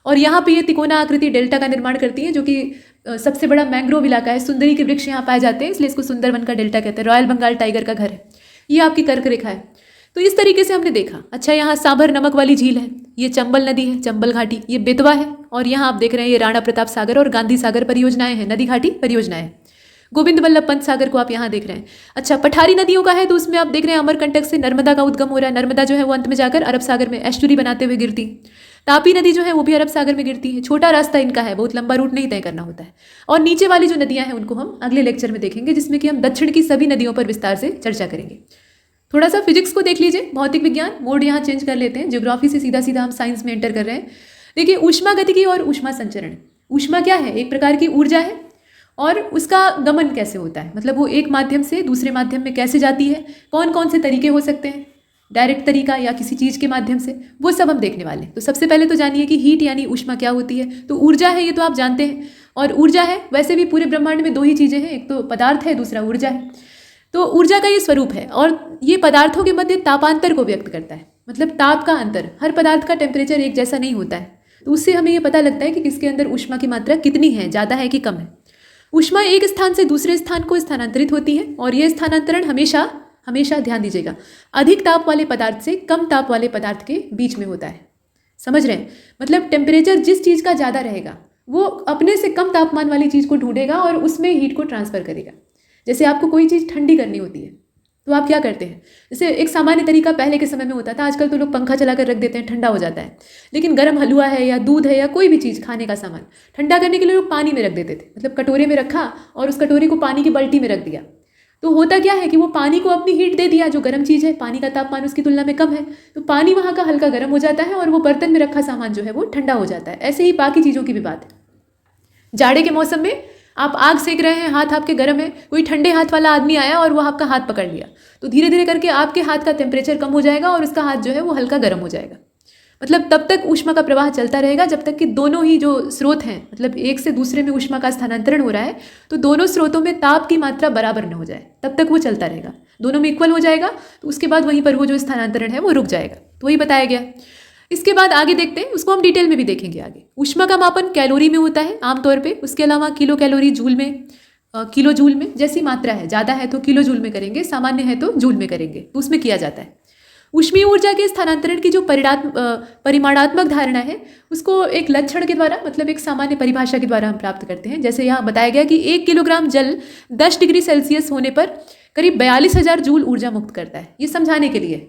और यहाँ पे ये तिकोना आकृति डेल्टा का निर्माण करती है, जो कि सबसे बड़ा मैंग्रोव इलाका है। सुंदरी के वृक्ष यहाँ पाए जाते हैं, इसलिए इसको सुंदरबन का डेल्टा कहते हैं। रॉयल बंगाल टाइगर का घर है ये, आपकी कर्क रेखा है। तो इस तरीके से हमने देखा। अच्छा, यहाँ सांभर नमक वाली झील है, ये चंबल नदी है, चंबल घाटी, ये बेतवा है। और यहाँ आप देख रहे हैं ये राणा प्रताप सागर और गांधी सागर परियोजनाएं हैं, नदी घाटी परियोजनाएं। गोविंद वल्लभ पंत सागर को आप यहाँ देख रहे हैं। अच्छा, पठारी नदियों का है, तो उसमें आप देख रहे हैं अमरकंटक से नर्मदा का उद्गम हो रहा है। नर्मदा जो है वो अंत में जाकर अरब सागर में एस्चुरी बनाते हुए गिरती। तापी नदी जो है वो भी अरब सागर में गिरती है। छोटा रास्ता इनका है, बहुत लंबा रूट नहीं तय करना होता है। और नीचे वाली जो नदियां हैं उनको हम अगले लेक्चर में देखेंगे, जिसमें कि हम दक्षिण की सभी नदियों पर विस्तार से चर्चा करेंगे। थोड़ा सा फिजिक्स को देख लीजिए, भौतिक विज्ञान, मोड यहाँ चेंज कर लेते हैं। ज्योग्राफी से सीधा सीधा हम साइंस में एंटर कर रहे हैं। देखिए, ऊष्मा गतिकी और ऊष्मा संचरण। ऊष्मा क्या है? एक प्रकार की ऊर्जा है, और उसका गमन कैसे होता है, मतलब वो एक माध्यम से दूसरे माध्यम में कैसे जाती है, कौन कौन से तरीके हो सकते हैं, डायरेक्ट तरीका या किसी चीज़ के माध्यम से, वो सब हम देखने वाले हैं। तो सबसे पहले तो जानिए कि हीट यानी ऊष्मा क्या होती है। तो ऊर्जा है, ये तो आप जानते हैं। और ऊर्जा है, वैसे भी पूरे ब्रह्मांड में दो ही चीज़ें हैं, एक तो पदार्थ है, दूसरा ऊर्जा है। तो ऊर्जा का ये स्वरूप है, और ये पदार्थों के मध्य तापांतर को व्यक्त करता है। मतलब ताप का अंतर, हर पदार्थ का टेम्परेचर एक जैसा नहीं होता है, तो उससे हमें ये पता लगता है कि किसके अंदर ऊष्मा की मात्रा कितनी है, ज़्यादा है कि कम है। ऊष्मा एक स्थान से दूसरे स्थान को स्थानांतरित होती है, और यह स्थानांतरण हमेशा हमेशा ध्यान दीजिएगा, अधिक ताप वाले पदार्थ से कम ताप वाले पदार्थ के बीच में होता है। समझ रहे हैं? मतलब टेम्परेचर जिस चीज़ का ज़्यादा रहेगा वो अपने से कम तापमान वाली चीज़ को ढूंढेगा और उसमें हीट को ट्रांसफ़र करेगा। जैसे आपको कोई चीज़ ठंडी करनी होती है तो आप क्या करते हैं? जैसे एक सामान्य तरीका पहले के समय में होता था, आजकल तो लोग पंखा चलाकर रख देते हैं, ठंडा हो जाता है। लेकिन गर्म हलवा है या दूध है या कोई भी चीज़, खाने का सामान ठंडा करने के लिए लोग पानी में रख देते थे। मतलब कटोरे में रखा और उस कटोरे को पानी की बाल्टी में रख दिया, तो होता क्या है कि वो पानी को अपनी हीट दे दिया, जो गर्म चीज़ है, पानी का तापमान उसकी तुलना में कम है, तो पानी वहाँ का हल्का गर्म हो जाता है और वो बर्तन में रखा सामान जो है वो ठंडा हो जाता है। ऐसे ही बाकी चीज़ों की भी बात है। जाड़े के मौसम में आप आग सेक रहे हैं, हाथ आपके गर्म है, कोई ठंडे हाथ वाला आदमी आया और वो आपका हाथ पकड़ लिया, तो धीरे धीरे करके आपके हाथ का टेम्परेचर कम हो जाएगा और उसका हाथ जो है वो हल्का गर्म हो जाएगा। मतलब तब तक ऊष्मा का प्रवाह चलता रहेगा जब तक कि दोनों ही जो स्रोत हैं, मतलब एक से दूसरे में ऊष्मा का स्थानांतरण हो रहा है, तो दोनों स्रोतों में ताप की मात्रा बराबर न हो जाए, तब तक वो चलता रहेगा। दोनों में इक्वल हो जाएगा तो उसके बाद वहीं पर वो जो स्थानांतरण है वो रुक जाएगा। तो वही बताया गया। इसके बाद आगे देखते हैं, उसको हम डिटेल में भी देखेंगे आगे। ऊष्मा का मापन कैलोरी में होता है आमतौर पे, उसके अलावा किलो कैलोरी, जूल में, किलो जूल में, जैसी मात्रा है, ज़्यादा है तो किलो जूल में करेंगे, सामान्य है तो जूल में करेंगे, तो उसमें किया जाता है। ऊष्मीय ऊर्जा के स्थानांतरण की जो परिमाणात्मक धारणा है उसको एक लक्षण के द्वारा, मतलब एक सामान्य परिभाषा के द्वारा हम प्राप्त करते हैं। जैसे यहाँ बताया गया कि 1 किलोग्राम जल 10 डिग्री सेल्सियस होने पर करीब 42,000 जूल ऊर्जा मुक्त करता है। ये समझाने के लिए।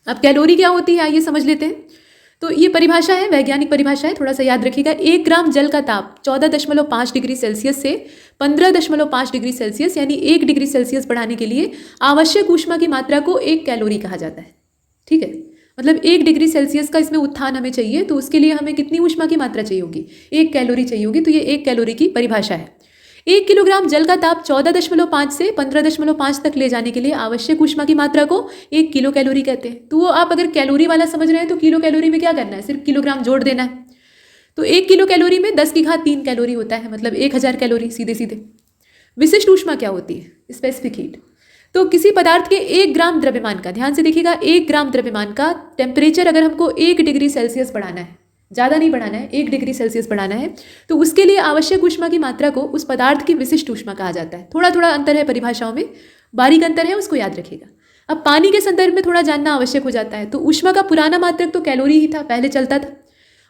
अब कैलोरी क्या होती है आइए समझ लेते हैं। तो ये परिभाषा है, वैज्ञानिक परिभाषा है, थोड़ा सा याद रखिएगा। 1 ग्राम जल का ताप 14.5 डिग्री सेल्सियस से 15.5 डिग्री सेल्सियस यानी 1 डिग्री सेल्सियस बढ़ाने के लिए आवश्यक ऊष्मा की मात्रा को 1 कैलोरी कहा जाता है। ठीक है, मतलब 1 डिग्री सेल्सियस का इसमें उत्थान हमें चाहिए, तो उसके लिए हमें कितनी ऊष्मा की मात्रा चाहिए होगी? 1 कैलोरी चाहिए होगी। तो ये 1 कैलोरी की परिभाषा है। 1 किलोग्राम जल का ताप 14.5 से 15.5 तक ले जाने के लिए आवश्यक ऊष्मा की मात्रा को 1 किलो कैलोरी कहते हैं। तो वो आप अगर कैलोरी वाला समझ रहे हैं तो किलो कैलोरी में क्या करना है? सिर्फ किलोग्राम जोड़ देना है। तो 1 किलो कैलोरी में 10⁻³ कैलोरी होता है, मतलब 1000 कैलोरी सीधे सीधे। विशिष्ट ऊष्मा क्या होती है? Specific heat. तो किसी पदार्थ के 1 ग्राम द्रव्यमान का, ध्यान से देखिएगा, 1 ग्राम द्रव्यमान का टेम्परेचर अगर हमको 1 डिग्री सेल्सियस बढ़ाना है, ज़्यादा नहीं बढ़ाना है, 1 डिग्री सेल्सियस बढ़ाना है, तो उसके लिए आवश्यक ऊष्मा की मात्रा को उस पदार्थ की विशिष्ट ऊष्मा कहा जाता है। थोड़ा थोड़ा अंतर है परिभाषाओं में, बारीक अंतर है, उसको याद रखिएगा। अब पानी के संदर्भ में थोड़ा जानना आवश्यक हो जाता है। तो ऊष्मा का पुराना मात्रक तो कैलोरी ही था, पहले चलता था,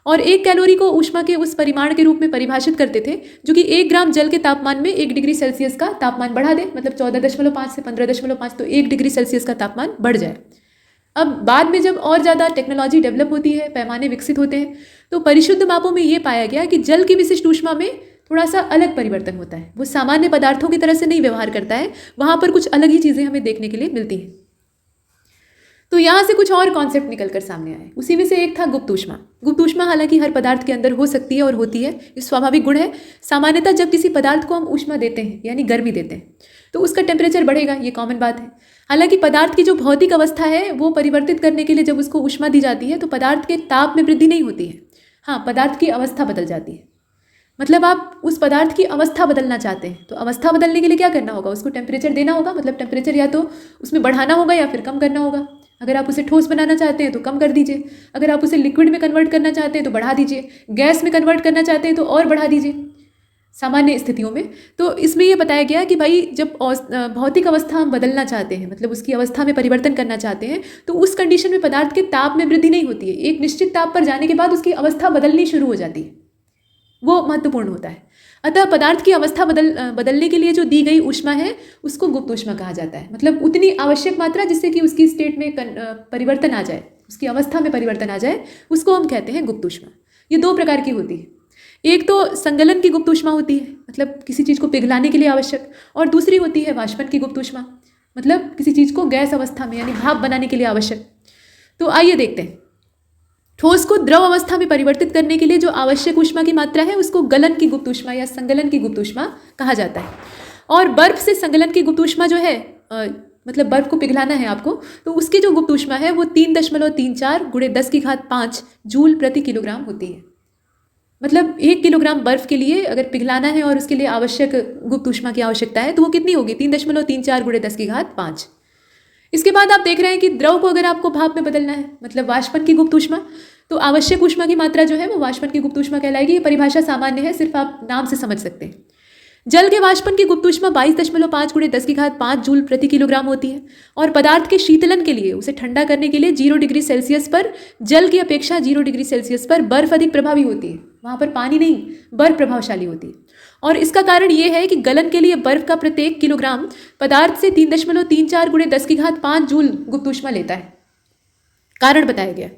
और 1 कैलोरी को ऊष्मा के उस परिमाण के रूप में परिभाषित करते थे जो कि 1 ग्राम जल के तापमान में 1 डिग्री सेल्सियस का तापमान बढ़ा दे, मतलब 14.5 से 15.5, तो 1 डिग्री सेल्सियस का तापमान बढ़ जाए। अब बाद में जब और ज़्यादा टेक्नोलॉजी डेवलप होती है, पैमाने विकसित होते हैं, तो परिशुद्ध मापों में ये पाया गया कि जल की विशिष्ट ऊष्मा में थोड़ा सा अलग परिवर्तन होता है। वो सामान्य पदार्थों की तरह से नहीं व्यवहार करता है, वहाँ पर कुछ अलग ही चीज़ें हमें देखने के लिए मिलती हैं। तो यहाँ से कुछ और कॉन्सेप्ट निकल कर सामने आए। उसी में से एक था गुप्त ऊष्मा। गुप्त ऊष्मा हालांकि हर पदार्थ के अंदर हो सकती है और होती है, ये स्वाभाविक गुण है। सामान्यतः जब किसी पदार्थ को हम ऊष्मा देते हैं यानी गर्मी देते हैं तो उसका टेम्परेचर बढ़ेगा, ये कॉमन बात है। हालांकि पदार्थ की जो भौतिक अवस्था है वो परिवर्तित करने के लिए जब उसको ऊष्मा दी जाती है तो पदार्थ के ताप में वृद्धि नहीं होती है, हाँ, पदार्थ की अवस्था बदल जाती है। मतलब आप उस पदार्थ की अवस्था बदलना चाहते हैं तो अवस्था बदलने के लिए क्या करना होगा, उसको टेम्परेचर देना होगा। मतलब टेम्परेचर या तो उसमें बढ़ाना होगा या फिर कम करना होगा। अगर आप उसे ठोस बनाना चाहते हैं तो कम कर दीजिए, अगर आप उसे लिक्विड में कन्वर्ट करना चाहते हैं तो बढ़ा दीजिए, गैस में कन्वर्ट करना चाहते हैं तो और बढ़ा दीजिए सामान्य स्थितियों में। तो इसमें यह बताया गया कि भाई जब भौतिक अवस्था हम बदलना चाहते हैं, मतलब उसकी अवस्था में परिवर्तन करना चाहते हैं, तो उस कंडीशन में पदार्थ के ताप में वृद्धि नहीं होती है। एक निश्चित ताप पर जाने के बाद उसकी अवस्था बदलनी शुरू हो जाती है, वो महत्वपूर्ण होता है। अतः पदार्थ की अवस्था बदलने के लिए जो दी गई ऊष्मा है उसको गुप्त ऊष्मा कहा जाता है। मतलब उतनी आवश्यक मात्रा जिससे कि उसकी स्टेट में परिवर्तन आ जाए, उसकी अवस्था में परिवर्तन आ जाए, उसको हम कहते हैं गुप्त ऊष्मा। ये दो प्रकार की होती है। एक तो संगलन की गुप्त ऊष्मा होती है, मतलब किसी चीज़ को पिघलाने के लिए आवश्यक, और दूसरी होती है वाष्पन की गुप्त ऊष्मा, मतलब किसी चीज़ को गैस अवस्था में यानी भाप बनाने के लिए आवश्यक। तो आइए देखते हैं। ठोस को द्रव अवस्था में परिवर्तित करने के लिए जो आवश्यक ऊष्मा की मात्रा है उसको गलन की गुप्त ऊष्मा या संगलन की गुप्त ऊष्मा कहा जाता है। और बर्फ से संगलन की गुप्त ऊष्मा जो है, मतलब बर्फ को पिघलाना है आपको, तो उसकी जो गुप्त ऊष्मा है वो 3.34 × 10⁵ जूल प्रति किलोग्राम होती है। मतलब 1 किलोग्राम बर्फ के लिए अगर पिघलाना है और उसके लिए आवश्यक गुप्त ऊष्मा की आवश्यकता है तो वो कितनी होगी, 3.34 × 10⁵ इसके बाद आप देख रहे हैं कि द्रव को अगर आपको भाप में बदलना है, मतलब वाष्पन की गुप्त ऊष्मा, तो आवश्यक ऊष्मा की मात्रा जो है वो वाष्पन की गुप्त ऊष्मा कहलाएगी। ये परिभाषा सामान्य है, सिर्फ आप नाम से समझ सकते हैं। जल के वाष्पन की गुप्त ऊष्मा 22.5 × 10⁵ जूल प्रति किलोग्राम होती है। और पदार्थ के शीतलन के लिए, उसे ठंडा करने के लिए 0 डिग्री सेल्सियस पर जल की अपेक्षा 0 डिग्री सेल्सियस पर बर्फ अधिक प्रभावी होती है। वहाँ पर पानी नहीं, बर्फ प्रभावशाली होती है। और इसका कारण ये है कि गलन के लिए बर्फ का प्रत्येक किलोग्राम पदार्थ से 3.34 × 10⁵ जूल गुप्त ऊष्मा लेता है। कारण बताया गया,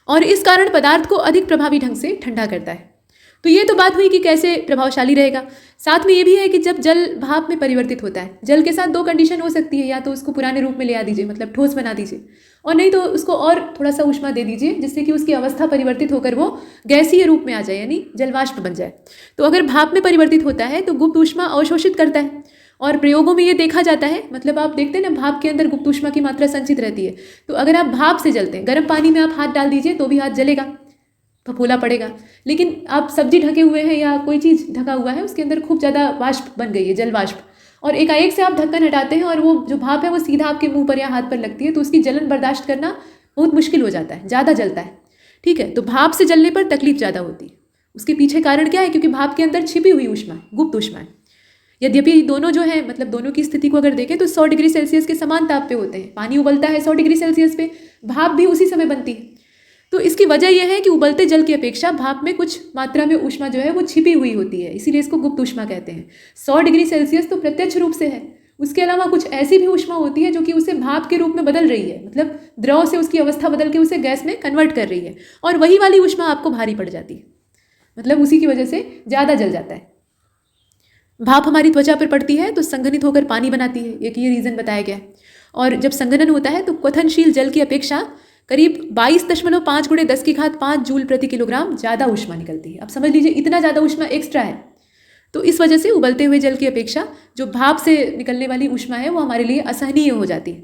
और इस कारण पदार्थ को अधिक प्रभावी ढंग से ठंडा करता है। तो ये तो बात हुई कि कैसे प्रभावशाली रहेगा। साथ में ये भी है कि जब जल भाप में परिवर्तित होता है, जल के साथ दो कंडीशन हो सकती है, या तो उसको पुराने रूप में ले आ दीजिए, मतलब ठोस बना दीजिए, और नहीं तो उसको और थोड़ा सा ऊष्मा दे दीजिए जिससे कि उसकी अवस्था परिवर्तित होकर वो गैसीय रूप में आ जाए, यानी जलवाष्प बन जाए। तो अगर भाप में परिवर्तित होता है तो गुप्त ऊष्मा अवशोषित करता है, और प्रयोगों में ये देखा जाता है। मतलब आप देखते हैं ना, भाप के अंदर गुप्त ऊष्मा की मात्रा संचित रहती है। तो अगर आप भाप से जलते हैं, गर्म पानी में आप हाथ डाल दीजिए तो भी हाथ जलेगा, फफोला पड़ेगा। लेकिन आप सब्जी ढके हुए हैं या कोई चीज़ ढका हुआ है, उसके अंदर खूब ज़्यादा वाष्प बन गई है, जल वाष्प, और एकाएक से आप ढक्कन हटाते हैं और वो जो भाप है वो सीधा आपके मुंह पर या हाथ पर लगती है, तो उसकी जलन बर्दाश्त करना बहुत मुश्किल हो जाता है, ज़्यादा जलता है। ठीक है, तो भाप से जलने पर तकलीफ ज़्यादा होती है। उसके पीछे कारण क्या है, क्योंकि भाप के अंदर छिपी हुई ऊष्मा है, गुप्त ऊष्मा है। यद्यपि दोनों जो है, मतलब दोनों की स्थिति को अगर देखें तो 100 डिग्री सेल्सियस के समान ताप पे होते हैं। पानी उबलता है 100 डिग्री सेल्सियस पे, भाप भी उसी समय बनती है। तो इसकी वजह यह है कि उबलते जल की अपेक्षा भाप में कुछ मात्रा में ऊष्मा जो है वो छिपी हुई होती है, इसीलिए इसको गुप्त ऊष्मा कहते हैं। 100 डिग्री सेल्सियस तो प्रत्यक्ष रूप से है, उसके अलावा कुछ ऐसी भी ऊष्मा होती है जो कि उसे भाप के रूप में बदल रही है, मतलब द्रव से उसकी अवस्था बदल के उसे गैस में कन्वर्ट कर रही है, और वही वाली ऊष्मा आपको भारी पड़ जाती है, मतलब उसी की वजह से ज़्यादा जल जाता है। भाप हमारी त्वचा पर पड़ती है तो संघनित होकर पानी बनाती है, एक ये रीज़न बताया गया है। और जब संघनन होता है तो क्वथनशील जल की अपेक्षा करीब 22.5 × 10⁵ जूल प्रति किलोग्राम ज़्यादा ऊष्मा निकलती है। अब समझ लीजिए इतना ज़्यादा ऊष्मा एक्स्ट्रा है, तो इस वजह से उबलते हुए जल की अपेक्षा जो भाप से निकलने वाली ऊष्मा है वो हमारे लिए असहनीय हो जाती है।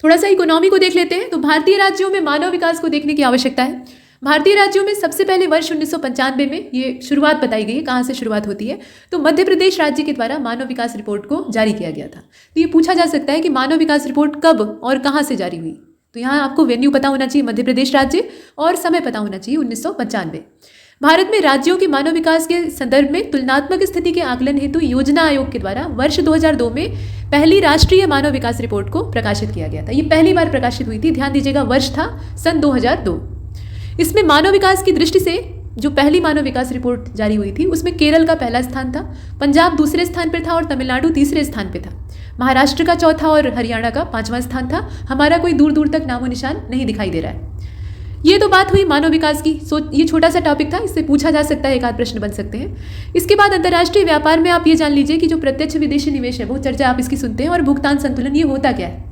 थोड़ा सा इकोनॉमी को देख लेते हैं। तो भारतीय राज्यों में मानव विकास को देखने की आवश्यकता है। भारतीय राज्यों में सबसे पहले वर्ष 1995 में ये शुरुआत बताई गई है, कहाँ से शुरुआत होती है, तो मध्य प्रदेश राज्य के द्वारा मानव विकास रिपोर्ट को जारी किया गया था। तो ये पूछा जा सकता है कि मानव विकास रिपोर्ट कब और कहाँ से जारी हुई, तो यहाँ आपको वेन्यू पता होना चाहिए, मध्य प्रदेश राज्य, और समय पता होना चाहिए 1995। भारत में राज्यों के मानव विकास के संदर्भ में तुलनात्मक स्थिति के आकलन हेतु योजना आयोग के द्वारा वर्ष 2002 में पहली राष्ट्रीय मानव विकास रिपोर्ट को प्रकाशित किया गया था। ये पहली बार प्रकाशित हुई थी, ध्यान दीजिएगा, वर्ष था सन 2002। इसमें मानव विकास की दृष्टि से जो पहली मानव विकास रिपोर्ट जारी हुई थी उसमें केरल का पहला स्थान था, पंजाब दूसरे स्थान पर था और तमिलनाडु तीसरे स्थान पर था। महाराष्ट्र का चौथा और हरियाणा का 5वां स्थान था। हमारा कोई दूर दूर तक नामो निशान नहीं दिखाई दे रहा है। ये तो बात हुई मानव विकास की। ये छोटा सा टॉपिक था, इससे पूछा जा सकता है, एक आध प्रश्न बन सकते हैं। इसके बाद अंतर्राष्ट्रीय व्यापार में आप ये जान लीजिए कि जो प्रत्यक्ष विदेशी निवेश है, बहुत चर्चा आप इसकी सुनते हैं, और भुगतान संतुलन, ये होता क्या है।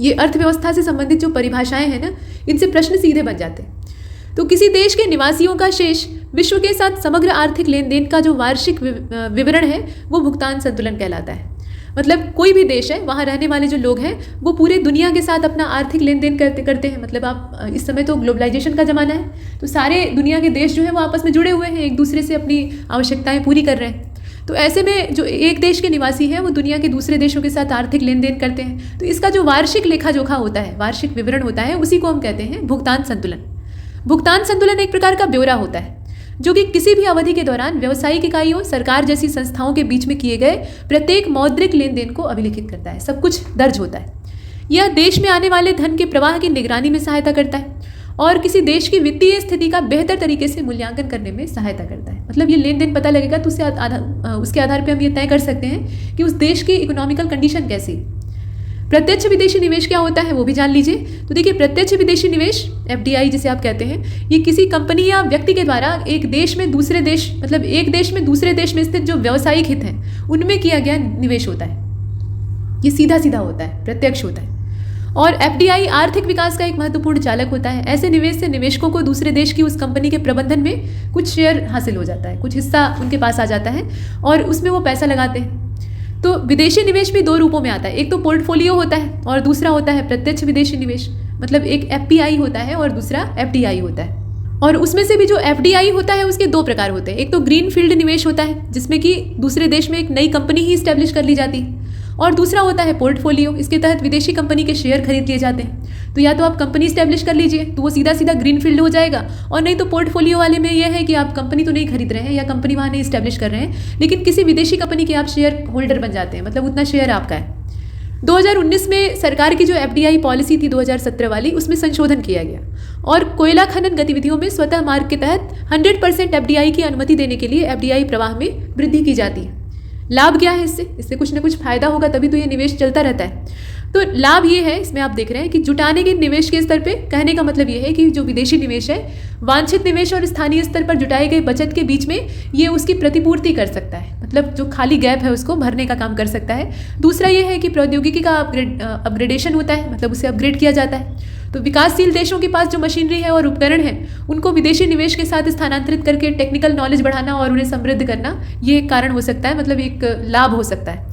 ये अर्थव्यवस्था से संबंधित जो परिभाषाएं हैं ना, इनसे प्रश्न सीधे बन जाते हैं। तो किसी देश के निवासियों का शेष विश्व के साथ समग्र आर्थिक लेन देन का जो वार्षिक विवरण है वो भुगतान संतुलन कहलाता है। मतलब कोई भी देश है, वहाँ रहने वाले जो लोग हैं वो पूरे दुनिया के साथ अपना आर्थिक लेन देन करते हैं। मतलब आप इस समय तो ग्लोबलाइजेशन का ज़माना है, तो सारे दुनिया के देश जो है वो आपस में जुड़े हुए हैं, एक दूसरे से अपनी आवश्यकताएं पूरी कर रहे हैं। तो ऐसे में जो एक देश के निवासी हैं वो दुनिया के दूसरे देशों के साथ आर्थिक लेन देन करते हैं। तो इसका जो वार्षिक लेखा जोखा होता है, वार्षिक विवरण होता है, उसी को हम कहते हैं भुगतान संतुलन। भुगतान संतुलन एक प्रकार का ब्यौरा होता है जो कि किसी भी अवधि के दौरान व्यावसायिक इकाइयों, सरकार जैसी संस्थाओं के बीच में किए गए प्रत्येक मौद्रिक लेन देन को अभिलिखित करता है। सब कुछ दर्ज होता है। यह देश में आने वाले धन के प्रवाह की निगरानी में सहायता करता है और किसी देश की वित्तीय स्थिति का बेहतर तरीके से मूल्यांकन करने में सहायता करता है। मतलब ये लेन देन पता लगेगा तो उसके आधार पर हम ये तय कर सकते हैं कि उस देश की इकोनॉमिकल कंडीशन कैसी है। प्रत्यक्ष विदेशी निवेश क्या होता है वो भी जान लीजिए। तो देखिए, प्रत्यक्ष विदेशी निवेश FDI जिसे आप कहते हैं, ये किसी कंपनी या व्यक्ति के द्वारा एक देश में दूसरे देश, मतलब एक देश में दूसरे देश में स्थित जो व्यावसायिक हित हैं उनमें किया गया निवेश होता है। ये सीधा सीधा होता है, प्रत्यक्ष होता है। और FDI आर्थिक विकास का एक महत्वपूर्ण चालक होता है। ऐसे निवेश से निवेशकों को दूसरे देश की उस कंपनी के प्रबंधन में कुछ शेयर हासिल हो जाता है, कुछ हिस्सा उनके पास आ जाता है और उसमें वो पैसा लगाते हैं। तो विदेशी निवेश भी दो रूपों में आता है। एक तो पोर्टफोलियो होता है और दूसरा होता है प्रत्यक्ष विदेशी निवेश। मतलब एक FPI होता है और दूसरा FDI होता है। और उसमें से भी जो FDI होता है उसके दो प्रकार होते हैं। एक तो ग्रीन फील्ड निवेश होता है जिसमें कि दूसरे देश में एक नई कंपनी ही इस्टेब्लिश कर ली जाती है, और दूसरा होता है पोर्टफोलियो। इसके तहत विदेशी कंपनी के शेयर खरीद लिए जाते हैं। तो या तो आप कंपनी इस्टेब्लिश कर लीजिए तो वो सीधा सीधा ग्रीन फील्ड हो जाएगा, और नहीं तो पोर्टफोलियो वाले में यह है कि आप कंपनी तो नहीं खरीद रहे हैं या कंपनी वहाँ नहीं इस्टेब्लिश कर रहे हैं, लेकिन किसी विदेशी कंपनी के आप शेयर होल्डर बन जाते हैं। मतलब उतना शेयर आपका है। 2019 में सरकार की जो FDI पॉलिसी थी 2017 वाली, उसमें संशोधन किया गया और कोयला खनन गतिविधियों में स्वतः मार्ग के तहत 100% FDI की अनुमति देने के लिए FDI प्रवाह में वृद्धि की जाती है। लाभ क्या है इससे कुछ ना कुछ फायदा होगा, तभी तो ये निवेश चलता रहता है। तो लाभ ये है, इसमें आप देख रहे हैं कि जुटाने के निवेश के स्तर पे, कहने का मतलब ये है कि जो विदेशी निवेश है वांछित निवेश और स्थानीय स्तर पर जुटाए गए बचत के बीच में ये उसकी प्रतिपूर्ति कर सकता है। मतलब जो खाली गैप है उसको भरने का काम कर सकता है। दूसरा ये है कि प्रौद्योगिकी का अपग्रेडेशन होता है, मतलब उसे अपग्रेड किया जाता है। तो विकासशील देशों के पास जो मशीनरी है और उपकरण है उनको विदेशी निवेश के साथ स्थानांतरित करके टेक्निकल नॉलेज बढ़ाना और उन्हें समृद्ध करना, ये एक कारण हो सकता है, मतलब एक लाभ हो सकता है।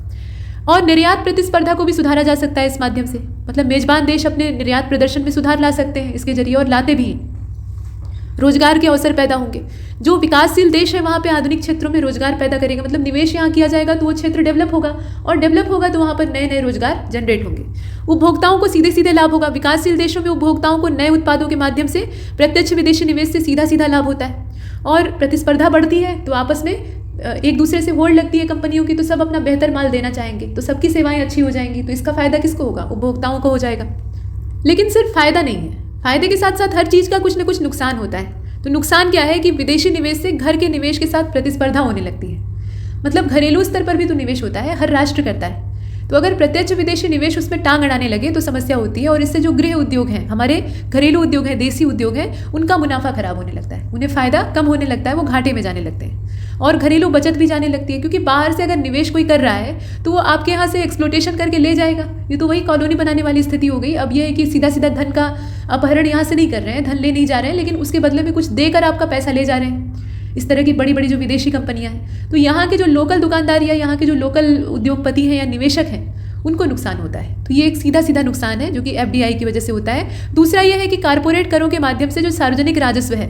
और निर्यात प्रतिस्पर्धा को भी सुधारा जा सकता है इस माध्यम से। मतलब मेजबान देश अपने निर्यात प्रदर्शन में सुधार ला सकते हैं इसके जरिए, और लाते भी हैं। रोजगार के अवसर पैदा होंगे। जो विकासशील देश है वहाँ पे आधुनिक क्षेत्रों में रोजगार पैदा करेगा। मतलब निवेश यहाँ किया जाएगा तो वो क्षेत्र डेवलप होगा, और डेवलप होगा तो वहाँ पर नए नए रोजगार जनरेट होंगे। उपभोक्ताओं को सीधे सीधे लाभ होगा। विकासशील देशों में उपभोक्ताओं को नए उत्पादों के माध्यम से प्रत्यक्ष विदेशी निवेश से सीधा सीधा लाभ होता है। और प्रतिस्पर्धा बढ़ती है तो आपस में एक दूसरे से होड़ लगती है कंपनियों की, तो सब अपना बेहतर माल देना चाहेंगे, तो सबकी सेवाएं अच्छी हो जाएंगी। तो इसका फायदा किसको होगा? उपभोक्ताओं को हो जाएगा। लेकिन सिर्फ फायदा नहीं है, फायदे के साथ साथ हर चीज़ का कुछ न कुछ नुकसान होता है। तो नुकसान क्या है कि विदेशी निवेश से घर के निवेश के साथ प्रतिस्पर्धा होने लगती है। मतलब घरेलू स्तर पर भी तो निवेश होता है, हर राष्ट्र करता है। तो अगर प्रत्यक्ष विदेशी निवेश उसमें टांग अड़ाने लगे तो समस्या होती है, और इससे जो गृह उद्योग हैं, हमारे घरेलू उद्योग हैं, देसी उद्योग हैं, उनका मुनाफा खराब होने लगता है, उन्हें फ़ायदा कम होने लगता है, वो घाटे में जाने लगते हैं। और घरेलू बचत भी जाने लगती है, क्योंकि बाहर से अगर निवेश कोई कर रहा है तो वो आपके यहाँ से एक्सप्लोटेशन करके ले जाएगा। ये तो वही कॉलोनी बनाने वाली स्थिति हो गई। अब ये है कि सीधा सीधा धन का अपहरण यहाँ से नहीं कर रहे हैं, धन ले नहीं जा रहे हैं, लेकिन उसके बदले में कुछ देकर आपका पैसा ले जा रहे हैं। इस तरह की बड़ी बड़ी जो विदेशी कंपनियां हैं, तो यहाँ के जो लोकल दुकानदार या यहाँ के जो लोकल उद्योगपति हैं या निवेशक हैं, उनको नुकसान होता है। तो ये एक सीधा सीधा नुकसान है जो कि FDI की वजह से होता है। दूसरा ये है कि कारपोरेट करों के माध्यम से जो सार्वजनिक राजस्व है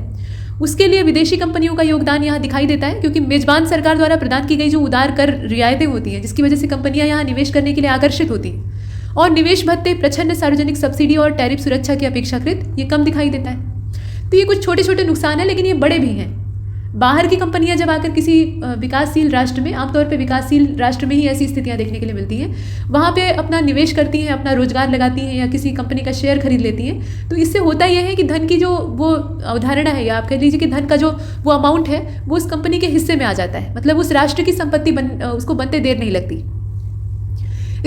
उसके लिए विदेशी कंपनियों का योगदान यहाँ दिखाई देता है, क्योंकि मेजबान सरकार द्वारा प्रदान की गई जो उदार कर रियायतें होती हैं, जिसकी वजह से कंपनियां यहाँ निवेश करने के लिए आकर्षित होती हैं। और निवेश भत्ते, प्रच्छन्न सार्वजनिक सब्सिडी और टैरिफ सुरक्षा की अपेक्षाकृत ये कम दिखाई देता है। तो ये कुछ छोटे छोटे नुकसान हैं, लेकिन ये बड़े भी हैं। बाहर की कंपनियां जब आकर किसी विकासशील राष्ट्र में, आमतौर पे विकासशील राष्ट्र में ही ऐसी स्थितियां देखने के लिए मिलती हैं, वहाँ पे अपना निवेश करती हैं, अपना रोजगार लगाती हैं या किसी कंपनी का शेयर खरीद लेती हैं, तो इससे होता यह है कि धन की जो वो अवधारणा है, या आप कह लीजिए कि धन का जो वो अमाउंट है वो उस कंपनी के हिस्से में आ जाता है, मतलब उस राष्ट्र की संपत्ति उसको बनते देर नहीं लगती।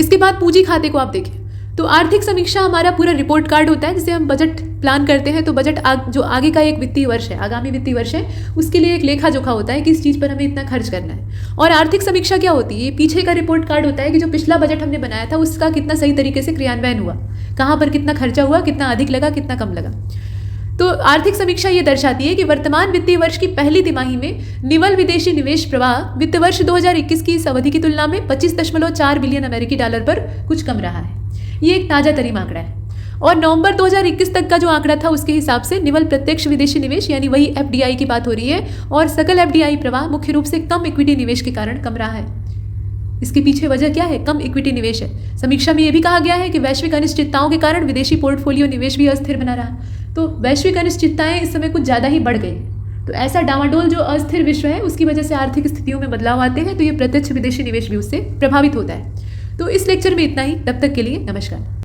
इसके बाद पूंजी खाते को आप देखें तो आर्थिक समीक्षा हमारा पूरा रिपोर्ट कार्ड होता है, जिसे हम बजट प्लान करते हैं। तो बजट जो आगे का एक वित्तीय वर्ष है, आगामी वित्तीय वर्ष है, उसके लिए एक लेखा जोखा होता है कि इस चीज़ पर हमें इतना खर्च करना है। और आर्थिक समीक्षा क्या होती है? ये पीछे का रिपोर्ट कार्ड होता है कि जो पिछला बजट हमने बनाया था उसका कितना सही तरीके से क्रियान्वयन हुआ, कहाँ पर कितना खर्चा हुआ, कितना अधिक लगा, कितना कम लगा। तो आर्थिक समीक्षा ये दर्शाती है कि वर्तमान वित्तीय वर्ष की पहली तिमाही में निवल विदेशी निवेश प्रवाह वित्त वर्ष 2021 की इस अवधि की तुलना में 25.4 बिलियन अमेरिकी डॉलर पर कुछ कम रहा है। ये एक ताज़ा तरीन आंकड़ा है। और नवंबर 2021 तक का जो आंकड़ा था उसके हिसाब से निवल प्रत्यक्ष विदेशी निवेश यानी वही FDI की बात हो रही है, और सकल FDI प्रवाह मुख्य रूप से कम इक्विटी निवेश के कारण कम रहा है। इसके पीछे वजह क्या है? कम इक्विटी निवेश है। समीक्षा में यह भी कहा गया है कि वैश्विक अनिश्चितताओं के कारण विदेशी पोर्टफोलियो निवेश भी अस्थिर बना रहा। तो वैश्विक अनिश्चितताएं इस समय कुछ ज़्यादा ही बढ़ गई। तो ऐसा डामाडोल जो अस्थिर विश्व है उसकी वजह से आर्थिक स्थितियों में बदलाव आते हैं, तो ये प्रत्यक्ष विदेशी निवेश भी उससे प्रभावित होता है। तो इस लेक्चर में इतना ही। तब तक के लिए नमस्कार।